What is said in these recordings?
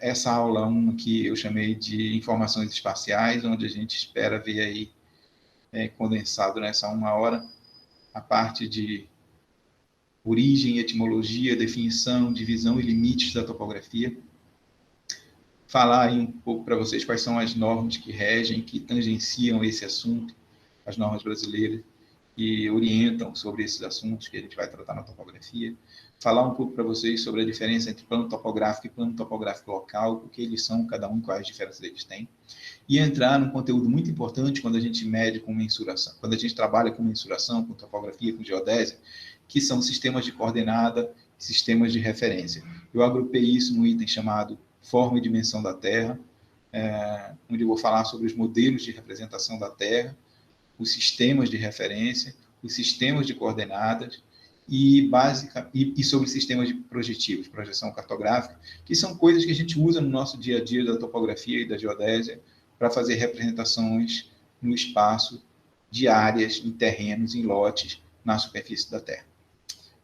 essa aula 1 aqui eu chamei de informações espaciais, onde a gente espera ver aí condensado nessa 1 hora a parte de origem, etimologia, definição, divisão e limites da topografia. Falar aí um pouco para vocês quais são as normas que regem, que tangenciam esse assunto, as normas brasileiras, que orientam sobre esses assuntos que a gente vai tratar na topografia. Falar um pouco para vocês sobre a diferença entre plano topográfico e plano topográfico local, o que eles são, cada um, quais diferenças eles têm. E entrar num conteúdo muito importante quando a gente mede com mensuração, quando a gente trabalha com mensuração, com topografia, com geodésia, que são sistemas de coordenada, sistemas de referência. Eu agrupei isso num item chamado Forma e Dimensão da Terra, onde eu vou falar sobre os modelos de representação da Terra, os sistemas de referência, os sistemas de coordenadas e sobre sistemas de projetivos, projeção cartográfica, que são coisas que a gente usa no nosso dia a dia da topografia e da geodésia para fazer representações no espaço de áreas, em terrenos, em lotes, na superfície da Terra.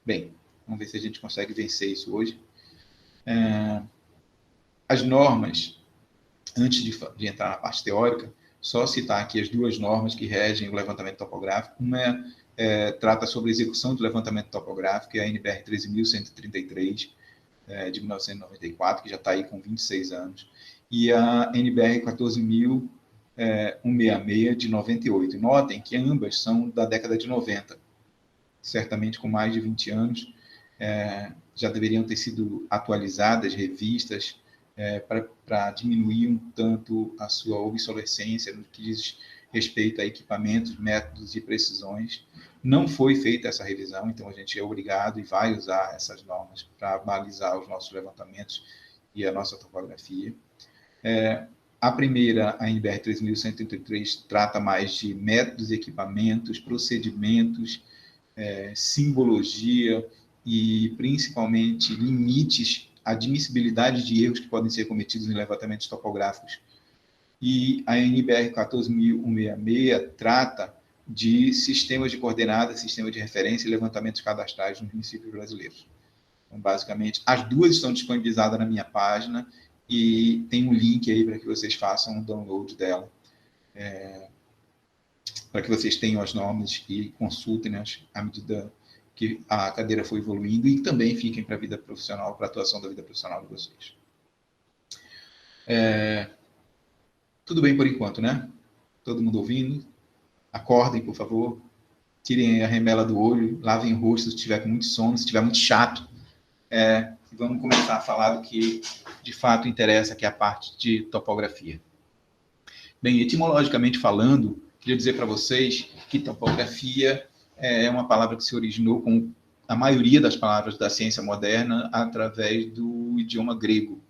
Bem, vamos ver se a gente consegue vencer isso hoje. As normas, antes de entrar na parte teórica, só citar aqui as 2 normas que regem o levantamento topográfico. Uma trata sobre a execução do levantamento topográfico, que é a NBR 13.133, de 1994, que já está aí com 26 anos, e a NBR 14.166, de 98. Notem que ambas são da década de 90, certamente com mais de 20 anos, já deveriam ter sido atualizadas, revistas, para diminuir um tanto a sua obsolescência no que diz respeito a equipamentos, métodos e precisões. Não foi feita essa revisão, então a gente é obrigado e vai usar essas normas para balizar os nossos levantamentos e a nossa topografia. A primeira, a NBR 3.133, trata mais de métodos, equipamentos, procedimentos, simbologia e, principalmente, limites, admissibilidade de erros que podem ser cometidos em levantamentos topográficos. E a NBR 14.166 trata de sistemas de coordenadas, sistemas de referência e levantamentos cadastrais nos municípios brasileiros. Então, basicamente, as 2 estão disponibilizadas na minha página e tem um link aí para que vocês façam um download dela, para que vocês tenham as normas e consultem-nas à medida que a cadeira foi evoluindo e também fiquem para a vida profissional, para a atuação da vida profissional de vocês. Tudo bem por enquanto, né? Todo mundo ouvindo? Acordem, por favor. Tirem a remela do olho, lavem o rosto se estiver com muito sono, se estiver muito chato. E vamos começar a falar do que de fato interessa, que é a parte de topografia. Bem, etimologicamente falando, queria dizer para vocês que topografia é uma palavra que se originou com a maioria das palavras da ciência moderna através do idioma grego.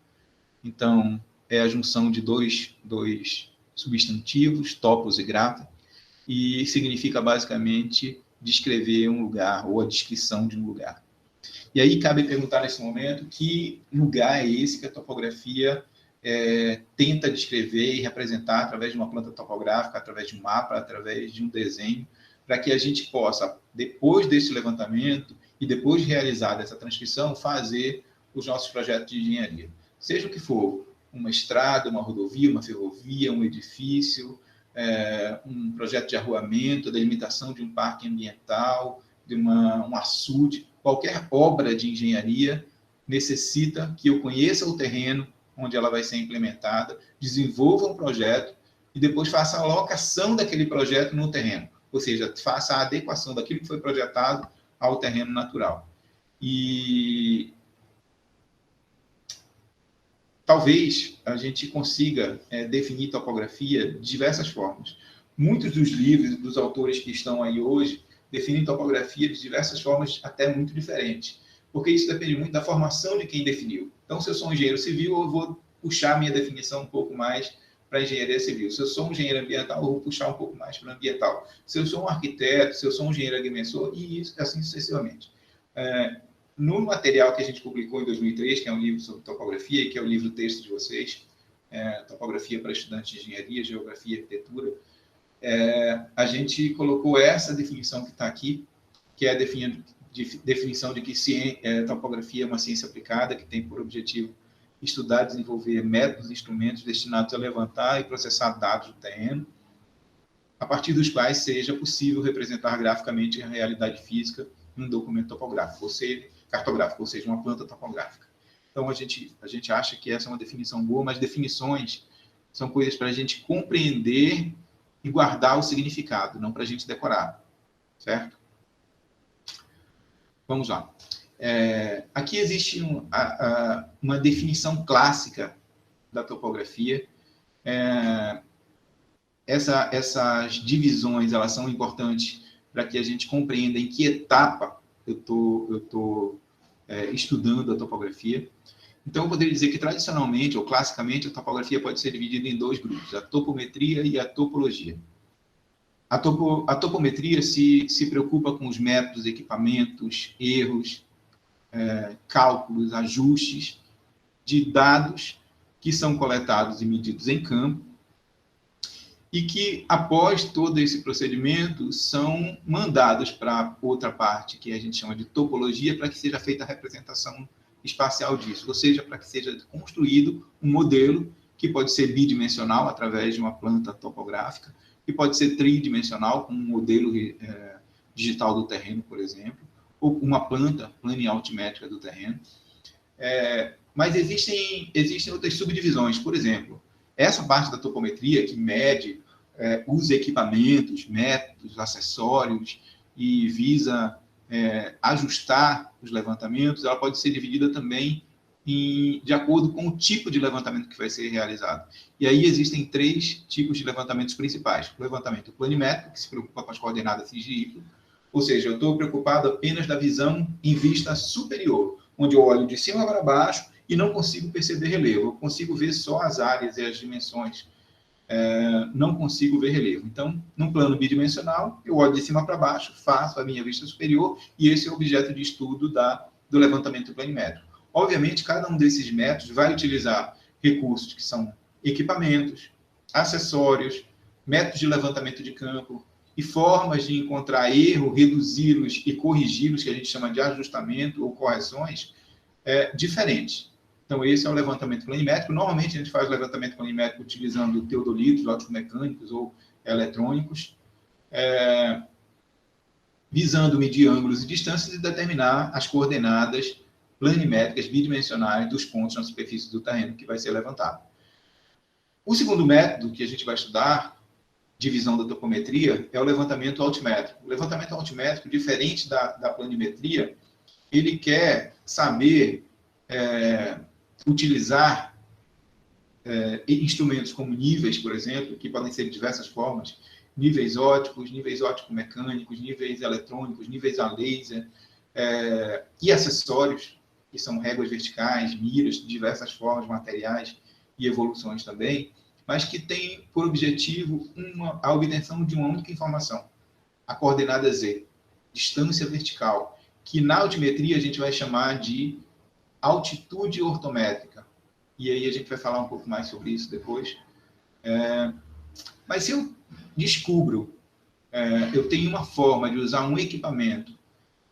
Então, é a junção de dois substantivos, topos e grafos, e significa basicamente descrever um lugar ou a descrição de um lugar. E aí cabe perguntar nesse momento que lugar é esse que a topografia tenta descrever e representar através de uma planta topográfica, através de um mapa, através de um desenho, para que a gente possa, depois desse levantamento e depois de realizada essa transcrição, fazer os nossos projetos de engenharia. Seja o que for, uma estrada, uma rodovia, uma ferrovia, um edifício, um projeto de arruamento, a delimitação de um parque ambiental, de um açude, qualquer obra de engenharia necessita que eu conheça o terreno onde ela vai ser implementada, desenvolva um projeto e depois faça a alocação daquele projeto no terreno, ou seja, faça a adequação daquilo que foi projetado ao terreno natural. E talvez a gente consiga definir topografia de diversas formas. Muitos dos livros dos autores que estão aí hoje definem topografia de diversas formas, até muito diferentes, porque isso depende muito da formação de quem definiu. Então, se eu sou um engenheiro civil, eu vou puxar minha definição um pouco mais para a engenharia civil. Se eu sou um engenheiro ambiental, eu vou puxar um pouco mais para o ambiental. Se eu sou um arquiteto, se eu sou um engenheiro agrimensor, e isso, assim sucessivamente. No material que a gente publicou em 2003, que é um livro sobre topografia, que é o livro-texto de vocês, Topografia para Estudantes de Engenharia, Geografia e Arquitetura, a gente colocou essa definição que está aqui, que é a definição de que topografia é uma ciência aplicada, que tem por objetivo estudar e desenvolver métodos e instrumentos destinados a levantar e processar dados do terreno, a partir dos quais seja possível representar graficamente a realidade física em um documento topográfico, ou seja, cartográfico, ou seja, uma planta topográfica. Então, a gente acha que essa é uma definição boa, mas definições são coisas para a gente compreender e guardar o significado, não para a gente decorar, certo? Vamos lá. Aqui existe uma definição clássica da topografia. Essas divisões, elas são importantes para que a gente compreenda em que etapa eu estou estudando a topografia. Então, eu poderia dizer que, tradicionalmente, ou classicamente, a topografia pode ser dividida em dois grupos, a topometria e a topologia. A topometria se preocupa com os métodos, equipamentos, erros, cálculos, ajustes de dados que são coletados e medidos em campo, e que, após todo esse procedimento, são mandados para outra parte, que a gente chama de topologia, para que seja feita a representação espacial disso, ou seja, para que seja construído um modelo que pode ser bidimensional, através de uma planta topográfica, que pode ser tridimensional, com um modelo digital do terreno, por exemplo, ou uma planta planialtimétrica do terreno. Mas existem outras subdivisões, por exemplo, essa parte da topometria que mede os equipamentos, métodos, acessórios e visa ajustar os levantamentos, ela pode ser dividida também de acordo com o tipo de levantamento que vai ser realizado. E aí existem 3 tipos de levantamentos principais. O levantamento planimétrico, que se preocupa com as coordenadas x e y, ou seja, eu estou preocupado apenas da visão em vista superior, onde eu olho de cima para baixo e não consigo perceber relevo. Eu consigo ver só as áreas e as dimensões. Não consigo ver relevo. Então, num plano bidimensional, eu olho de cima para baixo, faço a minha vista superior, e esse é o objeto de estudo do levantamento planimétrico. Obviamente, cada um desses métodos vai utilizar recursos que são equipamentos, acessórios, métodos de levantamento de campo e formas de encontrar erro, reduzi-los e corrigi-los, que a gente chama de ajustamento ou correções, diferentes. Então, esse é o levantamento planimétrico. Normalmente, a gente faz o levantamento planimétrico utilizando teodolitos, óticos mecânicos ou eletrônicos, visando medir ângulos e distâncias e determinar as coordenadas planimétricas bidimensionais dos pontos na superfície do terreno que vai ser levantado. O segundo método que a gente vai estudar, divisão da topometria, é o levantamento altimétrico. O levantamento altimétrico, diferente da planimetria, ele quer saber utilizar instrumentos como níveis, por exemplo, que podem ser de diversas formas, níveis ótico-mecânicos, níveis eletrônicos, níveis a laser, e acessórios, que são réguas verticais, miras, de diversas formas, materiais e evoluções também, mas que têm por objetivo a obtenção de uma única informação, a coordenada Z, distância vertical, que na altimetria a gente vai chamar de altitude ortométrica. E aí a gente vai falar um pouco mais sobre isso depois. Mas se eu descubro, eu tenho uma forma de usar um equipamento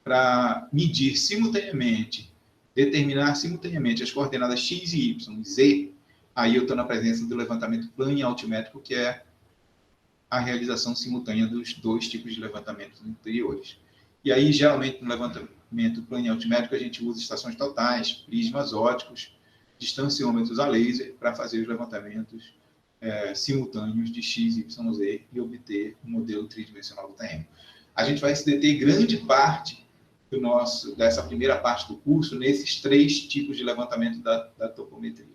para medir simultaneamente, determinar simultaneamente as coordenadas x e y, z, aí eu estou na presença do levantamento planialtimétrico, que é a realização simultânea dos 2 tipos de levantamentos anteriores. E aí, geralmente, no levantamento planialtimétrico, a gente usa estações totais, prismas óticos, distanciômetros a laser, para fazer os levantamentos simultâneos de x, y, z e obter um modelo tridimensional do terreno. A gente vai se deter grande parte dessa primeira parte do curso nesses 3 tipos de levantamento da topometria.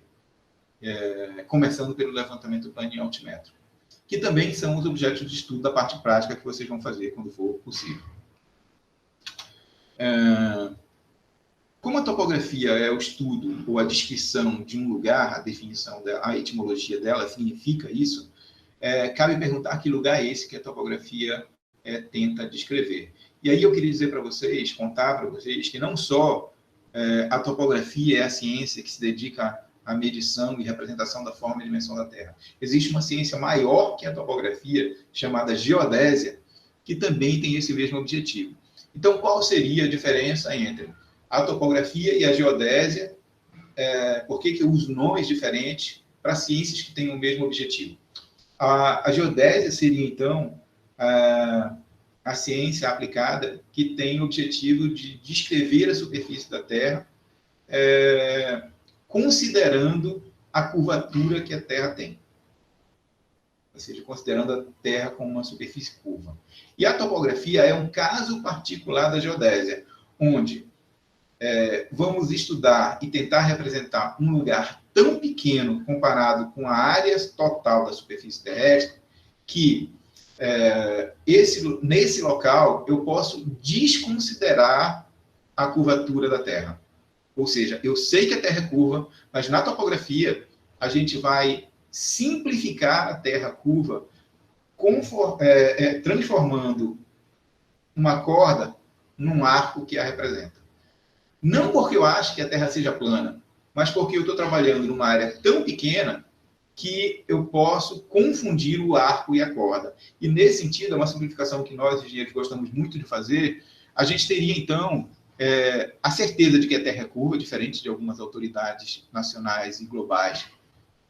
Começando pelo levantamento planialtimétrico, que também são os objetos de estudo da parte prática que vocês vão fazer quando for possível. Como a topografia é o estudo ou a descrição de um lugar, a definição dela, a etimologia dela significa isso, cabe perguntar que lugar é esse que a topografia tenta descrever. E aí eu queria dizer para vocês, contar para vocês, que não só a topografia é a ciência que se dedica à medição e representação da forma e dimensão da Terra. Existe uma ciência maior que a topografia, chamada geodésia, que também tem esse mesmo objetivo. Então, qual seria a diferença entre a topografia e a geodésia por que eu uso nomes diferentes para ciências que têm o mesmo objetivo. A geodésia seria, então, a ciência aplicada que tem o objetivo de descrever a superfície da Terra, considerando a curvatura que a Terra tem. Ou seja, considerando a Terra como uma superfície curva. E a topografia é um caso particular da geodésia, onde vamos estudar e tentar representar um lugar tão pequeno comparado com a área total da superfície terrestre, que nesse local eu posso desconsiderar a curvatura da Terra. Ou seja, eu sei que a Terra é curva, mas na topografia a gente vai simplificar a Terra curva, transformando uma corda num arco que a representa. Não porque eu acho que a Terra seja plana, mas porque eu estou trabalhando numa área tão pequena que eu posso confundir o arco e a corda. E, nesse sentido, é uma simplificação que nós, engenheiros, gostamos muito de fazer. A gente teria, então, a certeza de que a Terra é curva, diferente de algumas autoridades nacionais e globais.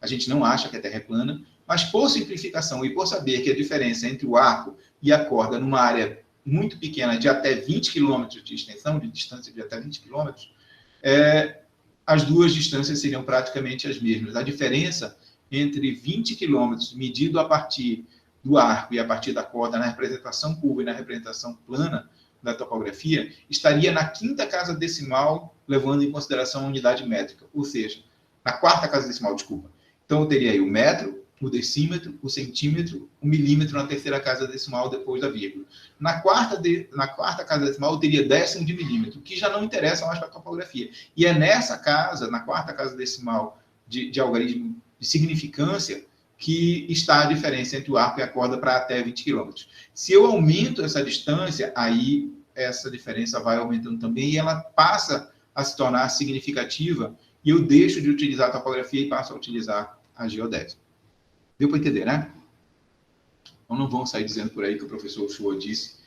A gente não acha que a Terra é plana, mas, por simplificação e por saber que a diferença entre o arco e a corda numa área muito pequena, de até 20 km de extensão, de distância de até 20 km, as duas distâncias seriam praticamente as mesmas. A diferença entre 20 km medido a partir do arco e a partir da corda na representação curva e na representação plana da topografia estaria na quinta casa decimal, levando em consideração a unidade métrica, ou seja, na quarta casa decimal, desculpa. Então, eu teria aí o metro, o decímetro, o centímetro, o milímetro na terceira casa decimal depois da vírgula. Na quarta casa decimal, eu teria décimo de milímetro, que já não interessa mais para a topografia. E é nessa casa, na quarta casa decimal de algarismo de significância, que está a diferença entre o arco e a corda para até 20 km. Se eu aumento essa distância, aí essa diferença vai aumentando também e ela passa a se tornar significativa e eu deixo de utilizar a topografia e passo a utilizar a geodésia. Deu para entender, né? Então não vão sair dizendo por aí que o professor Uchoa disse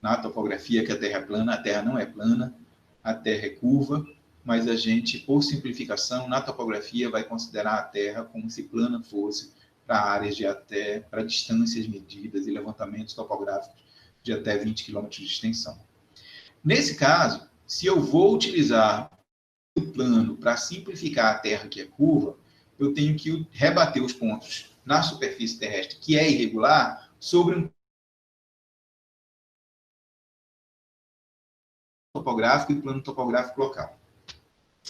na topografia que a Terra é plana. A Terra não é plana, a Terra é curva, mas a gente, por simplificação, na topografia vai considerar a Terra como se plana fosse para áreas para distâncias medidas e levantamentos topográficos de até 20 km de extensão. Nesse caso, se eu vou utilizar o plano para simplificar a Terra que é curva, eu tenho que rebater os pontos na superfície terrestre, que é irregular, sobre um topográfico e plano topográfico local.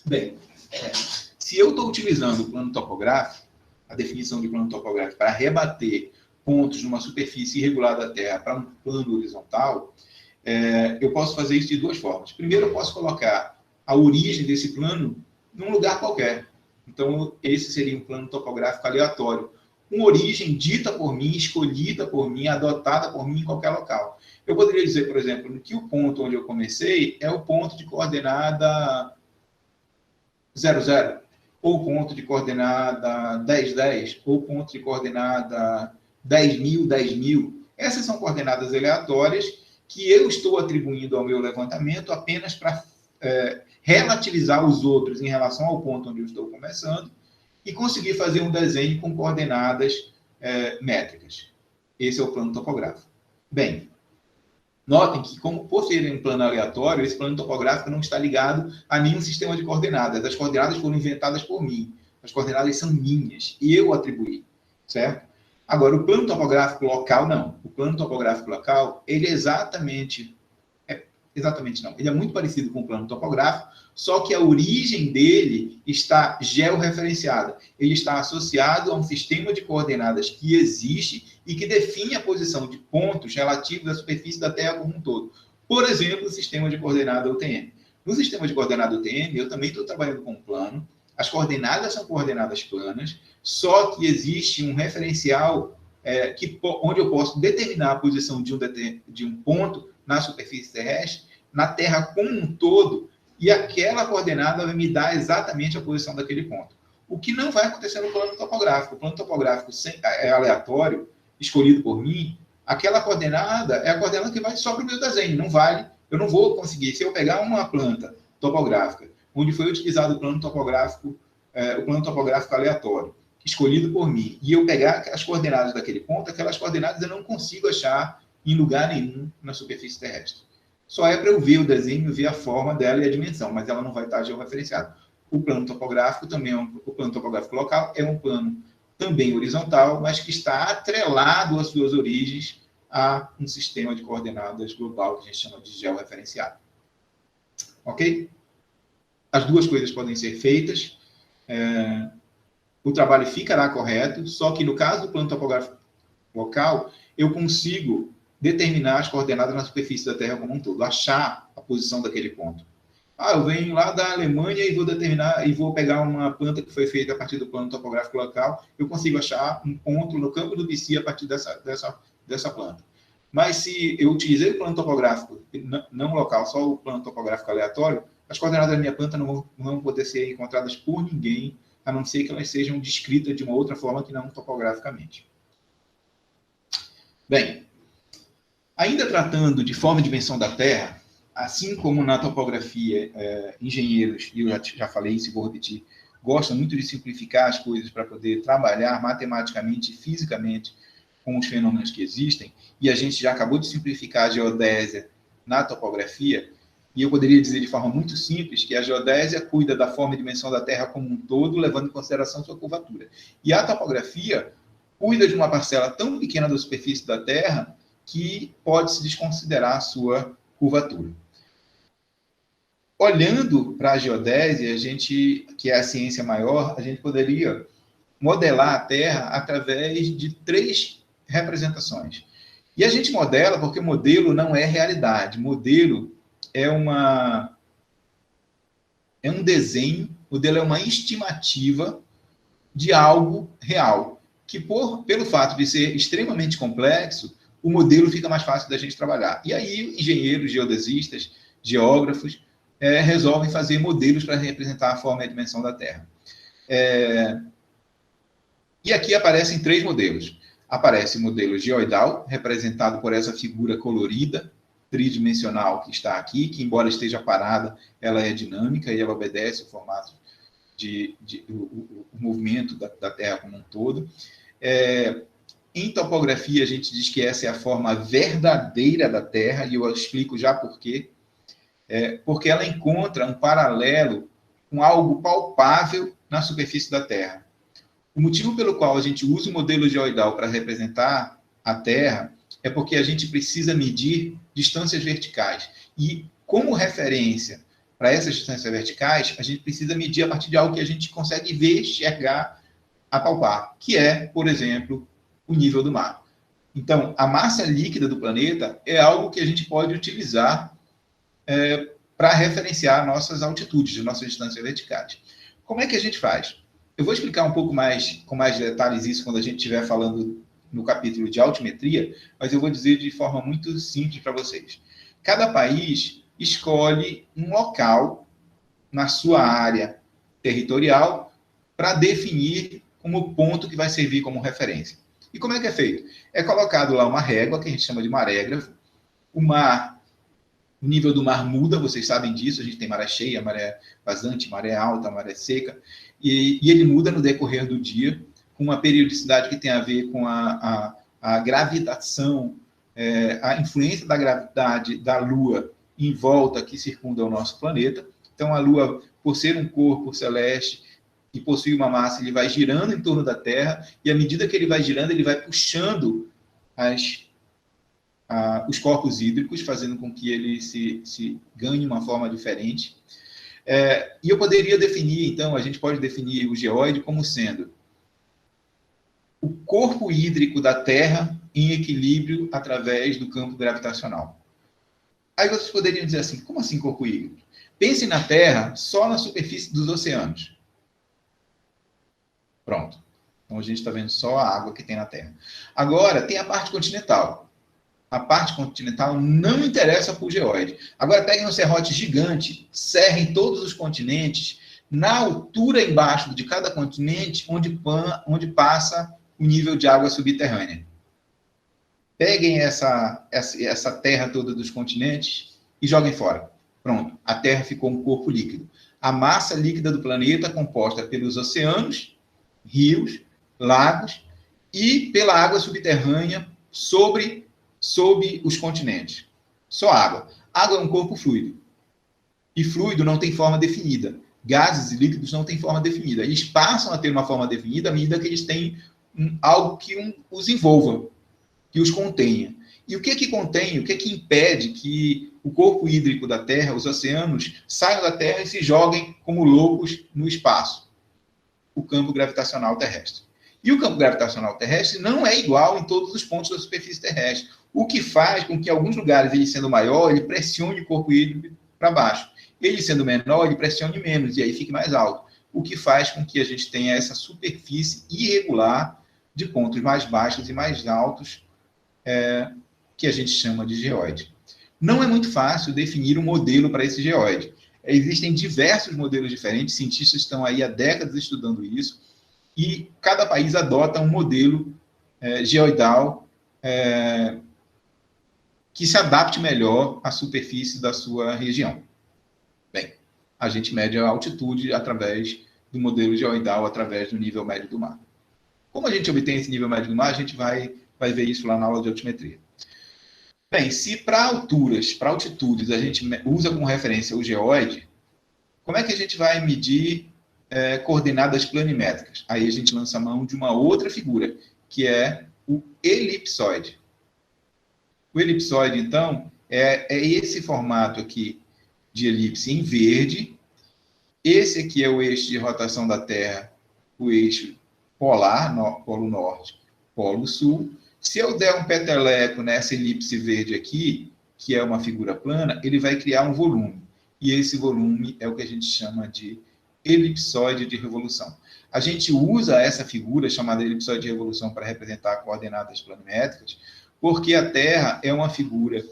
Bem, se eu estou utilizando o plano topográfico, a definição de plano topográfico, para rebater pontos numa superfície irregular da Terra para um plano horizontal, eu posso fazer isso de duas formas. Primeiro, eu posso colocar a origem desse plano num lugar qualquer. Então, esse seria um plano topográfico aleatório. Uma origem dita por mim, escolhida por mim, adotada por mim em qualquer local. Eu poderia dizer, por exemplo, que o ponto onde eu comecei é o ponto de coordenada 00, ou ponto de coordenada 1010, ou ponto de coordenada 10.000, 10.000. Essas são coordenadas aleatórias que eu estou atribuindo ao meu levantamento apenas para relativizar os outros em relação ao ponto onde eu estou começando e conseguir fazer um desenho com coordenadas métricas. Esse é o plano topográfico. Bem, notem que, por ser um plano aleatório, esse plano topográfico não está ligado a nenhum sistema de coordenadas. As coordenadas foram inventadas por mim. As coordenadas são minhas e eu atribuí, certo? Agora, o plano topográfico local, não. O plano topográfico local, ele é exatamente não. Ele é muito parecido com o plano topográfico, só que a origem dele está georreferenciada. Ele está associado a um sistema de coordenadas que existe e que define a posição de pontos relativos à superfície da Terra como um todo. Por exemplo, o sistema de coordenada UTM. No sistema de coordenada UTM, eu também estou trabalhando com um plano. As coordenadas são coordenadas planas, só que existe um referencial onde eu posso determinar a posição de um ponto na superfície terrestre, na Terra como um todo, e aquela coordenada vai me dar exatamente a posição daquele ponto. O que não vai acontecer no plano topográfico. O plano topográfico é aleatório, escolhido por mim. Aquela coordenada é a coordenada que vai só para o meu desenho, não vale. Eu não vou conseguir, se eu pegar uma planta topográfica, onde foi utilizado o plano topográfico aleatório, escolhido por mim, e eu pegar as coordenadas daquele ponto, aquelas coordenadas eu não consigo achar em lugar nenhum na superfície terrestre. Só é para eu ver o desenho, ver a forma dela e a dimensão, mas ela não vai estar georreferenciada. O plano topográfico também o plano topográfico local é um plano também horizontal, mas que está atrelado às suas origens a um sistema de coordenadas global que a gente chama de georreferenciado. Ok? As duas coisas podem ser feitas. O trabalho ficará correto, só que no caso do plano topográfico local, eu consigo determinar as coordenadas na superfície da Terra como um todo, achar a posição daquele ponto. Eu venho lá da Alemanha e vou determinar, e vou pegar uma planta que foi feita a partir do plano topográfico local, eu consigo achar um ponto no campo do BC a partir dessa planta. Mas se eu utilizei o plano topográfico, não local, só o plano topográfico aleatório, as coordenadas da minha planta não vão poder ser encontradas por ninguém, a não ser que elas sejam descritas de uma outra forma que não topograficamente. Bem, ainda tratando de forma e dimensão da Terra, assim como na topografia, engenheiros, e eu já falei isso e vou repetir, gostam muito de simplificar as coisas para poder trabalhar matematicamente e fisicamente com os fenômenos que existem, e a gente já acabou de simplificar a geodésia na topografia, e eu poderia dizer de forma muito simples que a geodésia cuida da forma e dimensão da Terra como um todo, levando em consideração sua curvatura. E a topografia cuida de uma parcela tão pequena da superfície da Terra que pode-se desconsiderar a sua curvatura. Olhando para a geodésia, que é a ciência maior, a gente poderia modelar a Terra através de 3 representações. E a gente modela porque modelo não é realidade. Modelo é um desenho, modelo é uma estimativa de algo real, que pelo fato de ser extremamente complexo, o modelo fica mais fácil da gente trabalhar. E aí, engenheiros, geodesistas, geógrafos, resolvem fazer modelos para representar a forma e a dimensão da Terra. E aqui aparecem 3 modelos. Aparece o modelo geoidal, representado por essa figura colorida, tridimensional que está aqui, que embora esteja parada, ela é dinâmica e ela obedece o formato o movimento da Terra como um todo. Em topografia, a gente diz que essa é a forma verdadeira da Terra, e eu explico já por quê. Porque ela encontra um paralelo com algo palpável na superfície da Terra. O motivo pelo qual a gente usa o modelo geoidal para representar a Terra é porque a gente precisa medir distâncias verticais. E, como referência para essas distâncias verticais, a gente precisa medir a partir de algo que a gente consegue ver, enxergar, apalpar, que é, por exemplo, o nível do mar. Então, a massa líquida do planeta é algo que a gente pode utilizar para referenciar nossas altitudes, nossas distâncias verticais. Como é que a gente faz? Eu vou explicar um pouco mais, com mais detalhes isso quando a gente estiver falando no capítulo de altimetria, mas eu vou dizer de forma muito simples para vocês. Cada país escolhe um local na sua área territorial para definir como ponto que vai servir como referência. E como é que é feito? É colocado lá uma régua, que a gente chama de marégrafo. O nível do mar muda, vocês sabem disso, a gente tem maré cheia, maré vazante, maré alta, maré seca, e ele muda no decorrer do dia, com uma periodicidade que tem a ver com a gravitação, a influência da gravidade da Lua em volta que circunda o nosso planeta. Então, a Lua, por ser um corpo celeste e possui uma massa, ele vai girando em torno da Terra, e à medida que ele vai girando, ele vai puxando os corpos hídricos, fazendo com que ele se ganhe uma forma diferente. E eu poderia definir, então, a gente pode definir o geóide como sendo o corpo hídrico da Terra em equilíbrio através do campo gravitacional. Aí vocês poderiam dizer assim, como assim corpo hídrico? Pense na Terra só na superfície dos oceanos. Pronto. Então a gente está vendo só a água que tem na Terra. Agora, tem a parte continental. A parte continental não interessa para o geóide. Agora peguem um serrote gigante, serrem todos os continentes, na altura embaixo de cada continente, onde passa o nível de água subterrânea. Peguem essa terra toda dos continentes e joguem fora. Pronto, a Terra ficou um corpo líquido. A massa líquida do planeta composta pelos oceanos, rios, lagos e pela água subterrânea sob os continentes. Só água. Água é um corpo fluido. E fluido não tem forma definida. Gases e líquidos não têm forma definida. Eles passam a ter uma forma definida à medida que eles têm algo que os envolva, que os contenha. E o que que contém, o que que impede que o corpo hídrico da Terra, os oceanos, saiam da Terra e se joguem como loucos no espaço? O campo gravitacional terrestre. E o campo gravitacional terrestre não é igual em todos os pontos da superfície terrestre, o que faz com que, em alguns lugares, ele sendo maior, ele pressione o corpo hídrico para baixo. Ele sendo menor, ele pressione menos, e aí fique mais alto. O que faz com que a gente tenha essa superfície irregular de pontos mais baixos e mais altos, que a gente chama de geóide. Não é muito fácil definir um modelo para esse geóide. Existem diversos modelos diferentes, cientistas estão aí há décadas estudando isso, e cada país adota um modelo geoidal que se adapte melhor à superfície da sua região. Bem, a gente mede a altitude através do modelo geoidal, através do nível médio do mar. Como a gente obtém esse nível médio do mar, a gente vai ver isso lá na aula de altimetria. Bem, se para alturas, para altitudes, a gente usa como referência o geóide, como é que a gente vai medir coordenadas planimétricas? Aí a gente lança a mão de uma outra figura, que é o elipsoide. O elipsoide, então, é esse formato aqui de elipse em verde. Esse aqui é o eixo de rotação da Terra, o eixo polar, polo norte, polo sul. Se eu der um peteleco nessa elipse verde aqui, que é uma figura plana, ele vai criar um volume. E esse volume é o que a gente chama de elipsoide de revolução. A gente usa essa figura chamada elipsoide de revolução para representar coordenadas planimétricas, porque a Terra é uma figura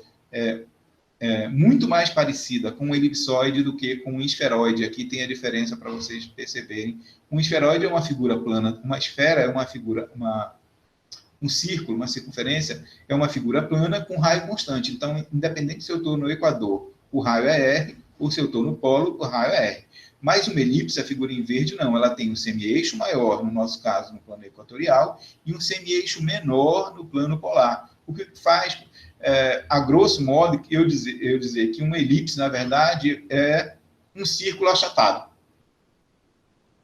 muito mais parecida com um elipsoide do que com um esferoide. Aqui tem a diferença para vocês perceberem. Um esferoide é uma figura plana, uma esfera é uma figura, um círculo, uma circunferência, é uma figura plana com raio constante. Então, independente se eu estou no Equador, o raio é R, ou se eu estou no polo, o raio é R. Mas uma elipse, a figura em verde, não. Ela tem um semi-eixo maior, no nosso caso, no plano equatorial, e um semi-eixo menor no plano polar. O que faz, a grosso modo, eu dizer que uma elipse, na verdade, é um círculo achatado.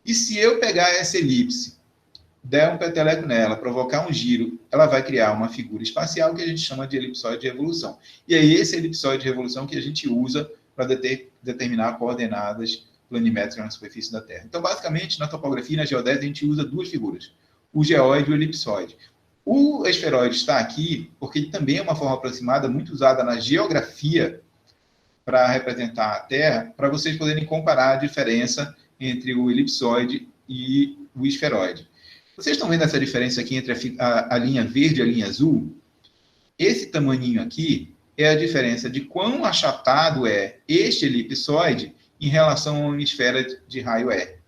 E se eu pegar essa elipse, der um peteleco nela, provocar um giro, ela vai criar uma figura espacial que a gente chama de elipsoide de revolução. E é esse elipsoide de revolução que a gente usa para determinar coordenadas planimétricas na superfície da Terra. Então, basicamente, na topografia e na geodésia, a gente usa duas figuras, o geóide e o elipsoide. O esferoide está aqui porque ele também é uma forma aproximada, muito usada na geografia para representar a Terra, para vocês poderem comparar a diferença entre o elipsoide e o esferoide. Vocês estão vendo essa diferença aqui entre a linha verde e a linha azul? Esse tamaninho aqui é a diferença de quão achatado é este elipsoide em relação a uma esfera de raio R.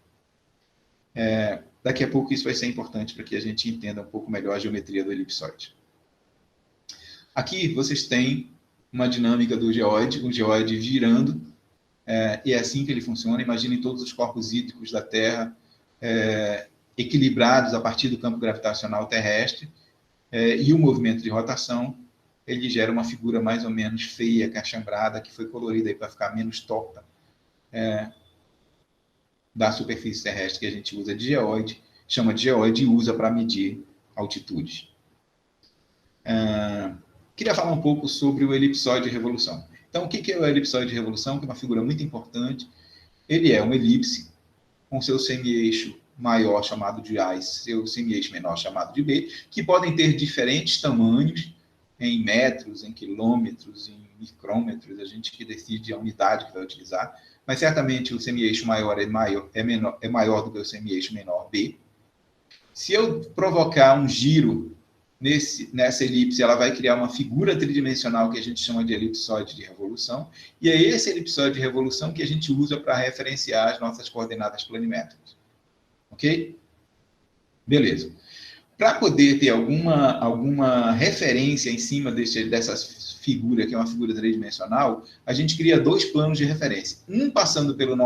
Daqui a pouco isso vai ser importante para que a gente entenda um pouco melhor a geometria do elipsoide. Aqui vocês têm uma dinâmica do geóide, o geóide girando, e é assim que ele funciona. Imaginem todos os corpos hídricos da Terra equilibrados a partir do campo gravitacional terrestre, e o movimento de rotação, ele gera uma figura mais ou menos feia, cachambrada, que foi colorida para ficar menos torta, da superfície terrestre, que a gente usa de geóide, chama de geóide e usa para medir altitudes. Queria falar um pouco sobre o elipsoide de revolução. Então, o que é o elipsoide de revolução? Que é uma figura muito importante. Ele é uma elipse com seu semi-eixo maior, chamado de A, e seu semi-eixo menor, chamado de B, que podem ter diferentes tamanhos, em metros, em quilômetros, em micrômetros, a gente que decide a unidade que vai utilizar, mas certamente o semi-eixo maior é maior do que o semi-eixo menor B. Se eu provocar um giro nessa elipse, ela vai criar uma figura tridimensional que a gente chama de elipsoide de revolução, e é esse elipsoide de revolução que a gente usa para referenciar as nossas coordenadas planimétricas. Ok? Beleza. Para poder ter alguma referência em cima dessa figura, que é uma figura tridimensional, a gente cria dois planos de referência. Um passando pelo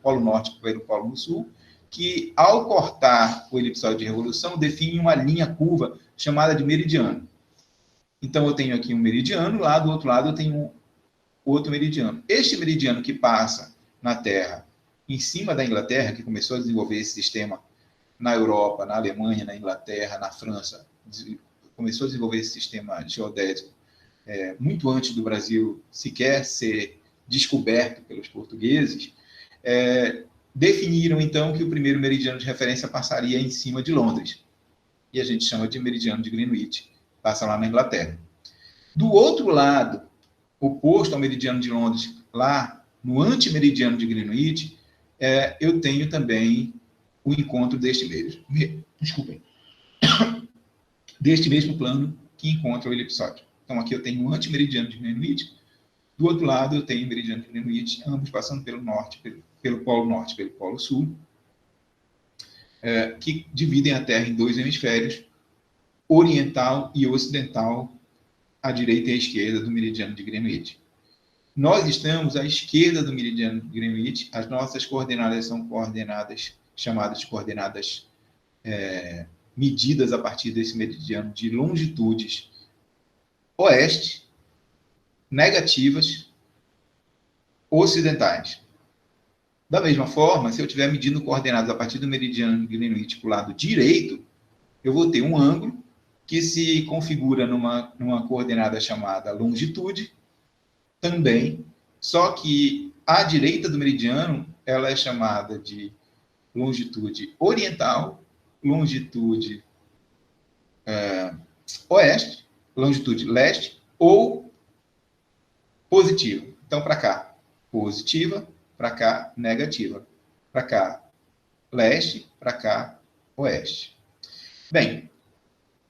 polo norte e pelo polo sul, que, ao cortar o elipsoide de revolução, define uma linha curva chamada de meridiano. Então, eu tenho aqui um meridiano, lá do outro lado eu tenho outro meridiano. Este meridiano que passa na Terra, em cima da Inglaterra, que começou a desenvolver esse sistema na Europa, na Alemanha, na Inglaterra, na França, começou a desenvolver esse sistema geodésico muito antes do Brasil sequer ser descoberto pelos portugueses, definiram, então, que o primeiro meridiano de referência passaria em cima de Londres. E a gente chama de meridiano de Greenwich, passa lá na Inglaterra. Do outro lado, oposto ao meridiano de Londres, lá no antimeridiano de Greenwich, eu tenho também o encontro deste mesmo plano que encontra o elipsóide. Então, aqui eu tenho um antimeridiano de Greenwich, do outro lado eu tenho o meridiano de Greenwich, ambos passando pelo norte, pelo polo norte e pelo polo sul, que dividem a Terra em dois hemisférios, oriental e ocidental, à direita e à esquerda do meridiano de Greenwich. Nós estamos à esquerda do meridiano de Greenwich, as nossas coordenadas são coordenadas chamadas de coordenadas medidas a partir desse meridiano de longitudes oeste, negativas, ocidentais. Da mesma forma, se eu estiver medindo coordenadas a partir do meridiano de Greenwich para o lado direito, eu vou ter um ângulo que se configura numa coordenada chamada longitude, também, só que à direita do meridiano, ela é chamada de longitude oriental, longitude oeste, longitude leste ou positiva. Então, para cá, positiva, para cá, negativa. Para cá, leste, para cá, oeste. Bem,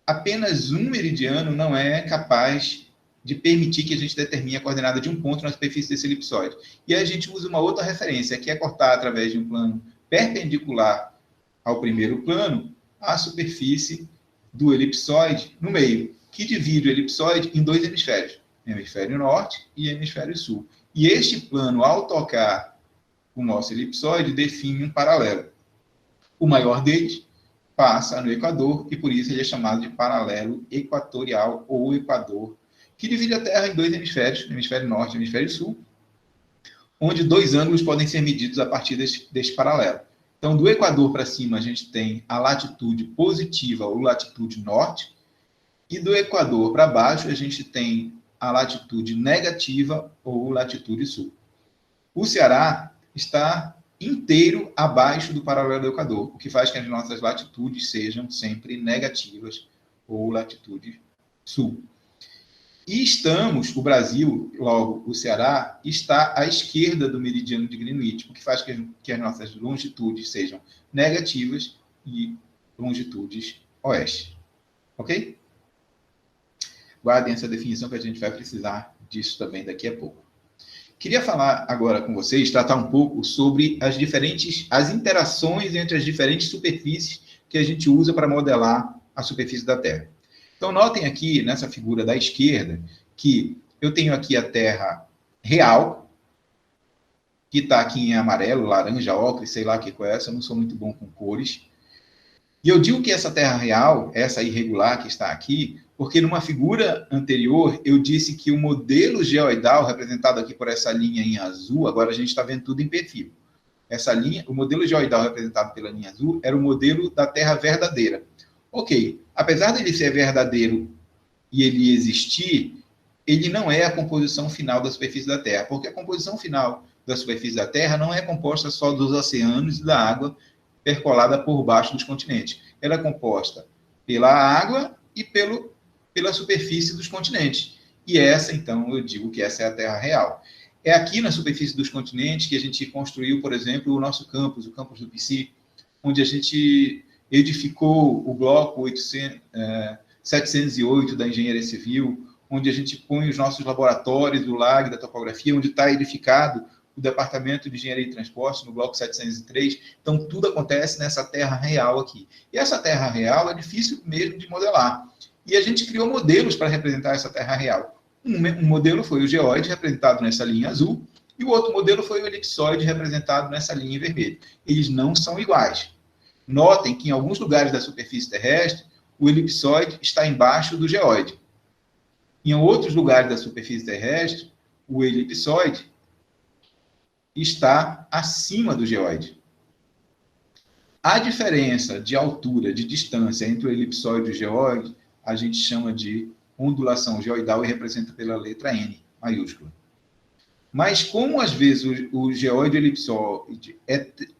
apenas um meridiano não é capaz de permitir que a gente determine a coordenada de um ponto na superfície desse elipsoide. E aí a gente usa uma outra referência, que é cortar através de um plano perpendicular ao primeiro plano a superfície do elipsoide no meio, que divide o elipsoide em dois hemisférios, hemisfério norte e hemisfério sul. E este plano, ao tocar o nosso elipsoide, define um paralelo. O maior deles passa no Equador, e por isso ele é chamado de paralelo equatorial ou Equador, que divide a Terra em dois hemisférios, hemisfério norte e hemisfério sul, onde dois ângulos podem ser medidos a partir deste paralelo. Então, do Equador para cima, a gente tem a latitude positiva ou latitude norte, e do Equador para baixo, a gente tem a latitude negativa ou latitude sul. O Ceará está inteiro abaixo do paralelo do Equador, o que faz que as nossas latitudes sejam sempre negativas ou latitude sul. E o Brasil, logo, o Ceará, está à esquerda do meridiano de Greenwich, o que faz que as nossas longitudes sejam negativas e longitudes oeste. Ok? Guardem essa definição que a gente vai precisar disso também daqui a pouco. Queria falar agora com vocês, tratar um pouco sobre as interações entre as diferentes superfícies que a gente usa para modelar a superfície da Terra. Então, notem aqui, nessa figura da esquerda, que eu tenho aqui a Terra real, que está aqui em amarelo, laranja, ocre, sei lá o que é essa, eu não sou muito bom com cores. E eu digo que essa Terra real, essa irregular que está aqui, porque numa figura anterior eu disse que o modelo geoidal, representado aqui por essa linha em azul, agora a gente está vendo tudo em perfil. Essa linha, o modelo geoidal representado pela linha azul, era o modelo da Terra verdadeira. Ok, apesar dele ser verdadeiro e ele existir, ele não é a composição final da superfície da Terra, porque a composição final da superfície da Terra não é composta só dos oceanos e da água percolada por baixo dos continentes. Ela é composta pela água e pela superfície dos continentes. E essa, então, eu digo que essa é a Terra real. É aqui na superfície dos continentes que a gente construiu, por exemplo, o nosso campus, o campus do PC, onde a gente edificou o bloco 708 da Engenharia Civil, onde a gente põe os nossos laboratórios do LAG, da topografia, onde está edificado o Departamento de Engenharia e Transporte, no bloco 703. Então, tudo acontece nessa terra real aqui. E essa terra real é difícil mesmo de modelar. E a gente criou modelos para representar essa terra real. Um modelo foi o geóide, representado nessa linha azul, e o outro modelo foi o elipsoide, representado nessa linha em vermelho. Eles não são iguais. Notem que em alguns lugares da superfície terrestre, o elipsoide está embaixo do geóide. Em outros lugares da superfície terrestre, o elipsoide está acima do geóide. A diferença de altura, de distância entre o elipsoide e o geóide, a gente chama de ondulação geoidal e representa pela letra N, maiúscula. Mas como às vezes o geóide e o elipsoide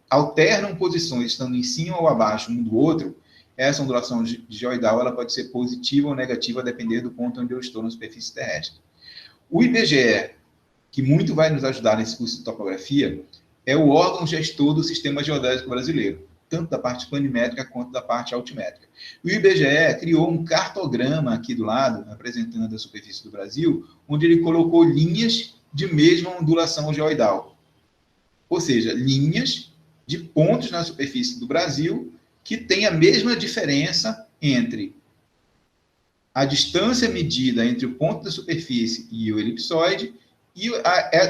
alternam posições estando em cima ou abaixo um do outro, essa ondulação geoidal ela pode ser positiva ou negativa a depender do ponto onde eu estou na superfície terrestre. O IBGE, que muito vai nos ajudar nesse curso de topografia, é o órgão gestor do Sistema Geodésico Brasileiro, tanto da parte planimétrica quanto da parte altimétrica. O IBGE criou um cartograma aqui do lado, representando a superfície do Brasil, onde ele colocou linhas de mesma ondulação geoidal. Ou seja, linhas de pontos na superfície do Brasil que têm a mesma diferença entre a distância medida entre o ponto da superfície e o elipsoide e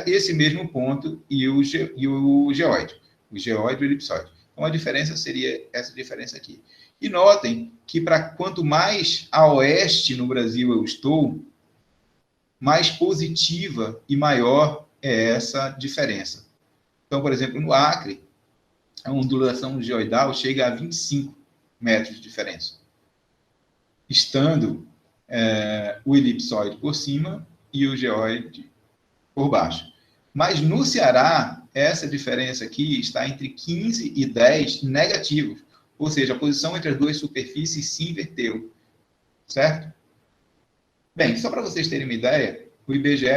esse mesmo ponto e o geóide. O geóide e o elipsoide. Então, a diferença seria essa diferença aqui. E notem que quanto mais a oeste no Brasil eu estou, mais positiva e maior é essa diferença. Então, por exemplo, no Acre, a ondulação geoidal chega a 25 metros de diferença, estando o elipsoide por cima e o geóide por baixo. Mas no Ceará, essa diferença aqui está entre 15 e 10 negativos, ou seja, a posição entre as duas superfícies se inverteu, certo? Bem, só para vocês terem uma ideia, o IBGE,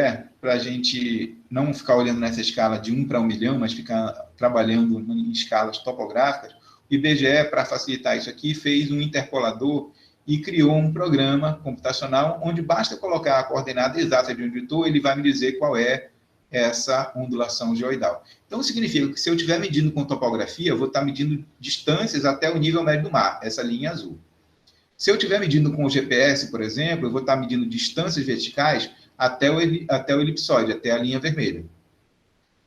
para a gente não ficar olhando nessa escala de 1 para 1 milhão, mas ficar trabalhando em escalas topográficas, o IBGE, para facilitar isso aqui, fez um interpolador e criou um programa computacional onde basta colocar a coordenada exata de onde eu estou, ele vai me dizer qual é essa ondulação geoidal. Então, significa que se eu estiver medindo com topografia, eu vou estar medindo distâncias até o nível médio do mar, essa linha azul. Se eu estiver medindo com o GPS, por exemplo, eu vou estar medindo distâncias verticais até o elipsoide, até a linha vermelha.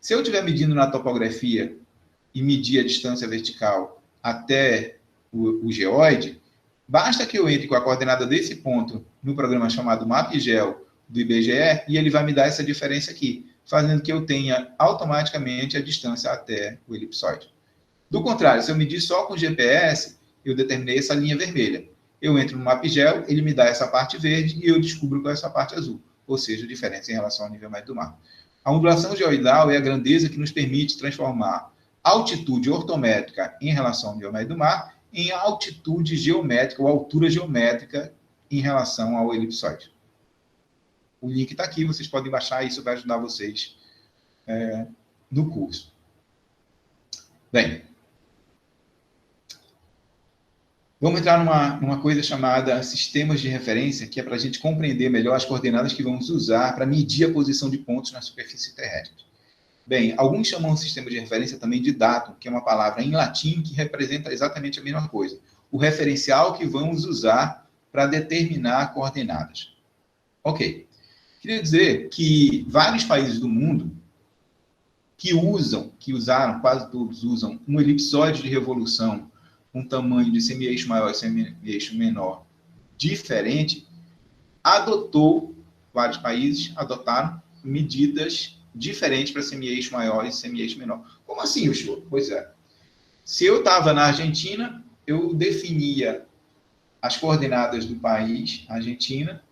Se eu estiver medindo na topografia e medir a distância vertical até o geóide, basta que eu entre com a coordenada desse ponto no programa chamado MapGeo do IBGE e ele vai me dar essa diferença aqui, fazendo que eu tenha automaticamente a distância até o elipsoide. Do contrário, se eu medir só com o GPS, eu determinei essa linha vermelha. Eu entro no MapGeo, ele me dá essa parte verde e eu descubro qual é essa parte azul, ou seja, a diferença em relação ao nível médio do mar. A ondulação geoidal é a grandeza que nos permite transformar altitude ortométrica em relação ao nível médio do mar em altitude geométrica ou altura geométrica em relação ao elipsoide. O link está aqui, vocês podem baixar, isso vai ajudar vocês no curso. Bem, vamos entrar numa coisa chamada sistemas de referência, que é para a gente compreender melhor as coordenadas que vamos usar para medir a posição de pontos na superfície terrestre. Bem, alguns chamam o sistema de referência também de datum, que é uma palavra em latim que representa exatamente a mesma coisa. O referencial que vamos usar para determinar coordenadas. Ok. Queria dizer que vários países do mundo usaram, quase todos usam, um elipsoide de revolução com tamanho de semi-eixo maior e semi-eixo menor diferente, vários países adotaram medidas diferentes para semi-eixo maior e semi-eixo menor. Como assim, Ushua? Pois é. Se eu estava na Argentina, eu definia as coordenadas do país, Argentina,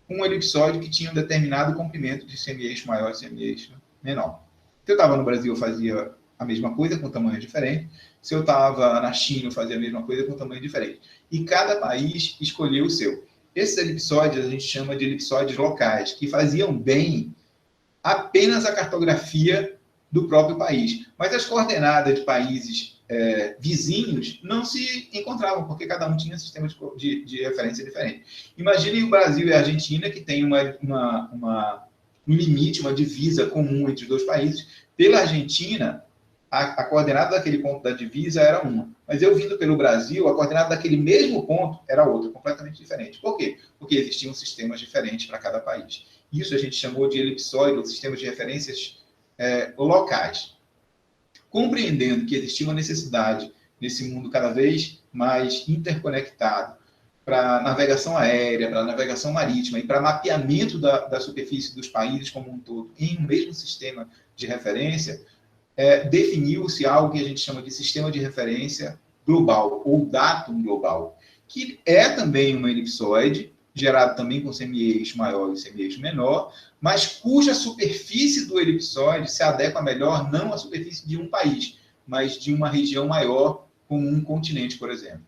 com um elipsoide que tinha um determinado comprimento de semi-eixo maior e semi-eixo menor. Se eu estava no Brasil, eu fazia a mesma coisa com tamanho diferente. Se eu estava na China, eu fazia a mesma coisa com tamanho diferente. E cada país escolheu o seu. Esses elipsoides a gente chama de elipsoides locais, que faziam bem apenas a cartografia do próprio país. Mas as coordenadas de países vizinhos não se encontravam, porque cada um tinha um sistema de referência diferente. Imaginem o Brasil e a Argentina, que tem uma no limite, uma divisa comum entre os dois países. Pela Argentina, a coordenada daquele ponto da divisa era uma. Mas eu vindo pelo Brasil, a coordenada daquele mesmo ponto era outra, completamente diferente. Por quê? Porque existiam sistemas diferentes para cada país. Isso a gente chamou de elipsoide, ou sistemas de referências locais. Compreendendo que existia uma necessidade nesse mundo cada vez mais interconectado para navegação aérea, para navegação marítima e para mapeamento da superfície dos países como um todo em um mesmo sistema de referência, definiu-se algo que a gente chama de sistema de referência global, ou datum global, que é também uma elipsoide, gerado também com semi-eixo maior e semi-eixo menor, mas cuja superfície do elipsoide se adequa melhor não à superfície de um país, mas de uma região maior, como um continente, por exemplo.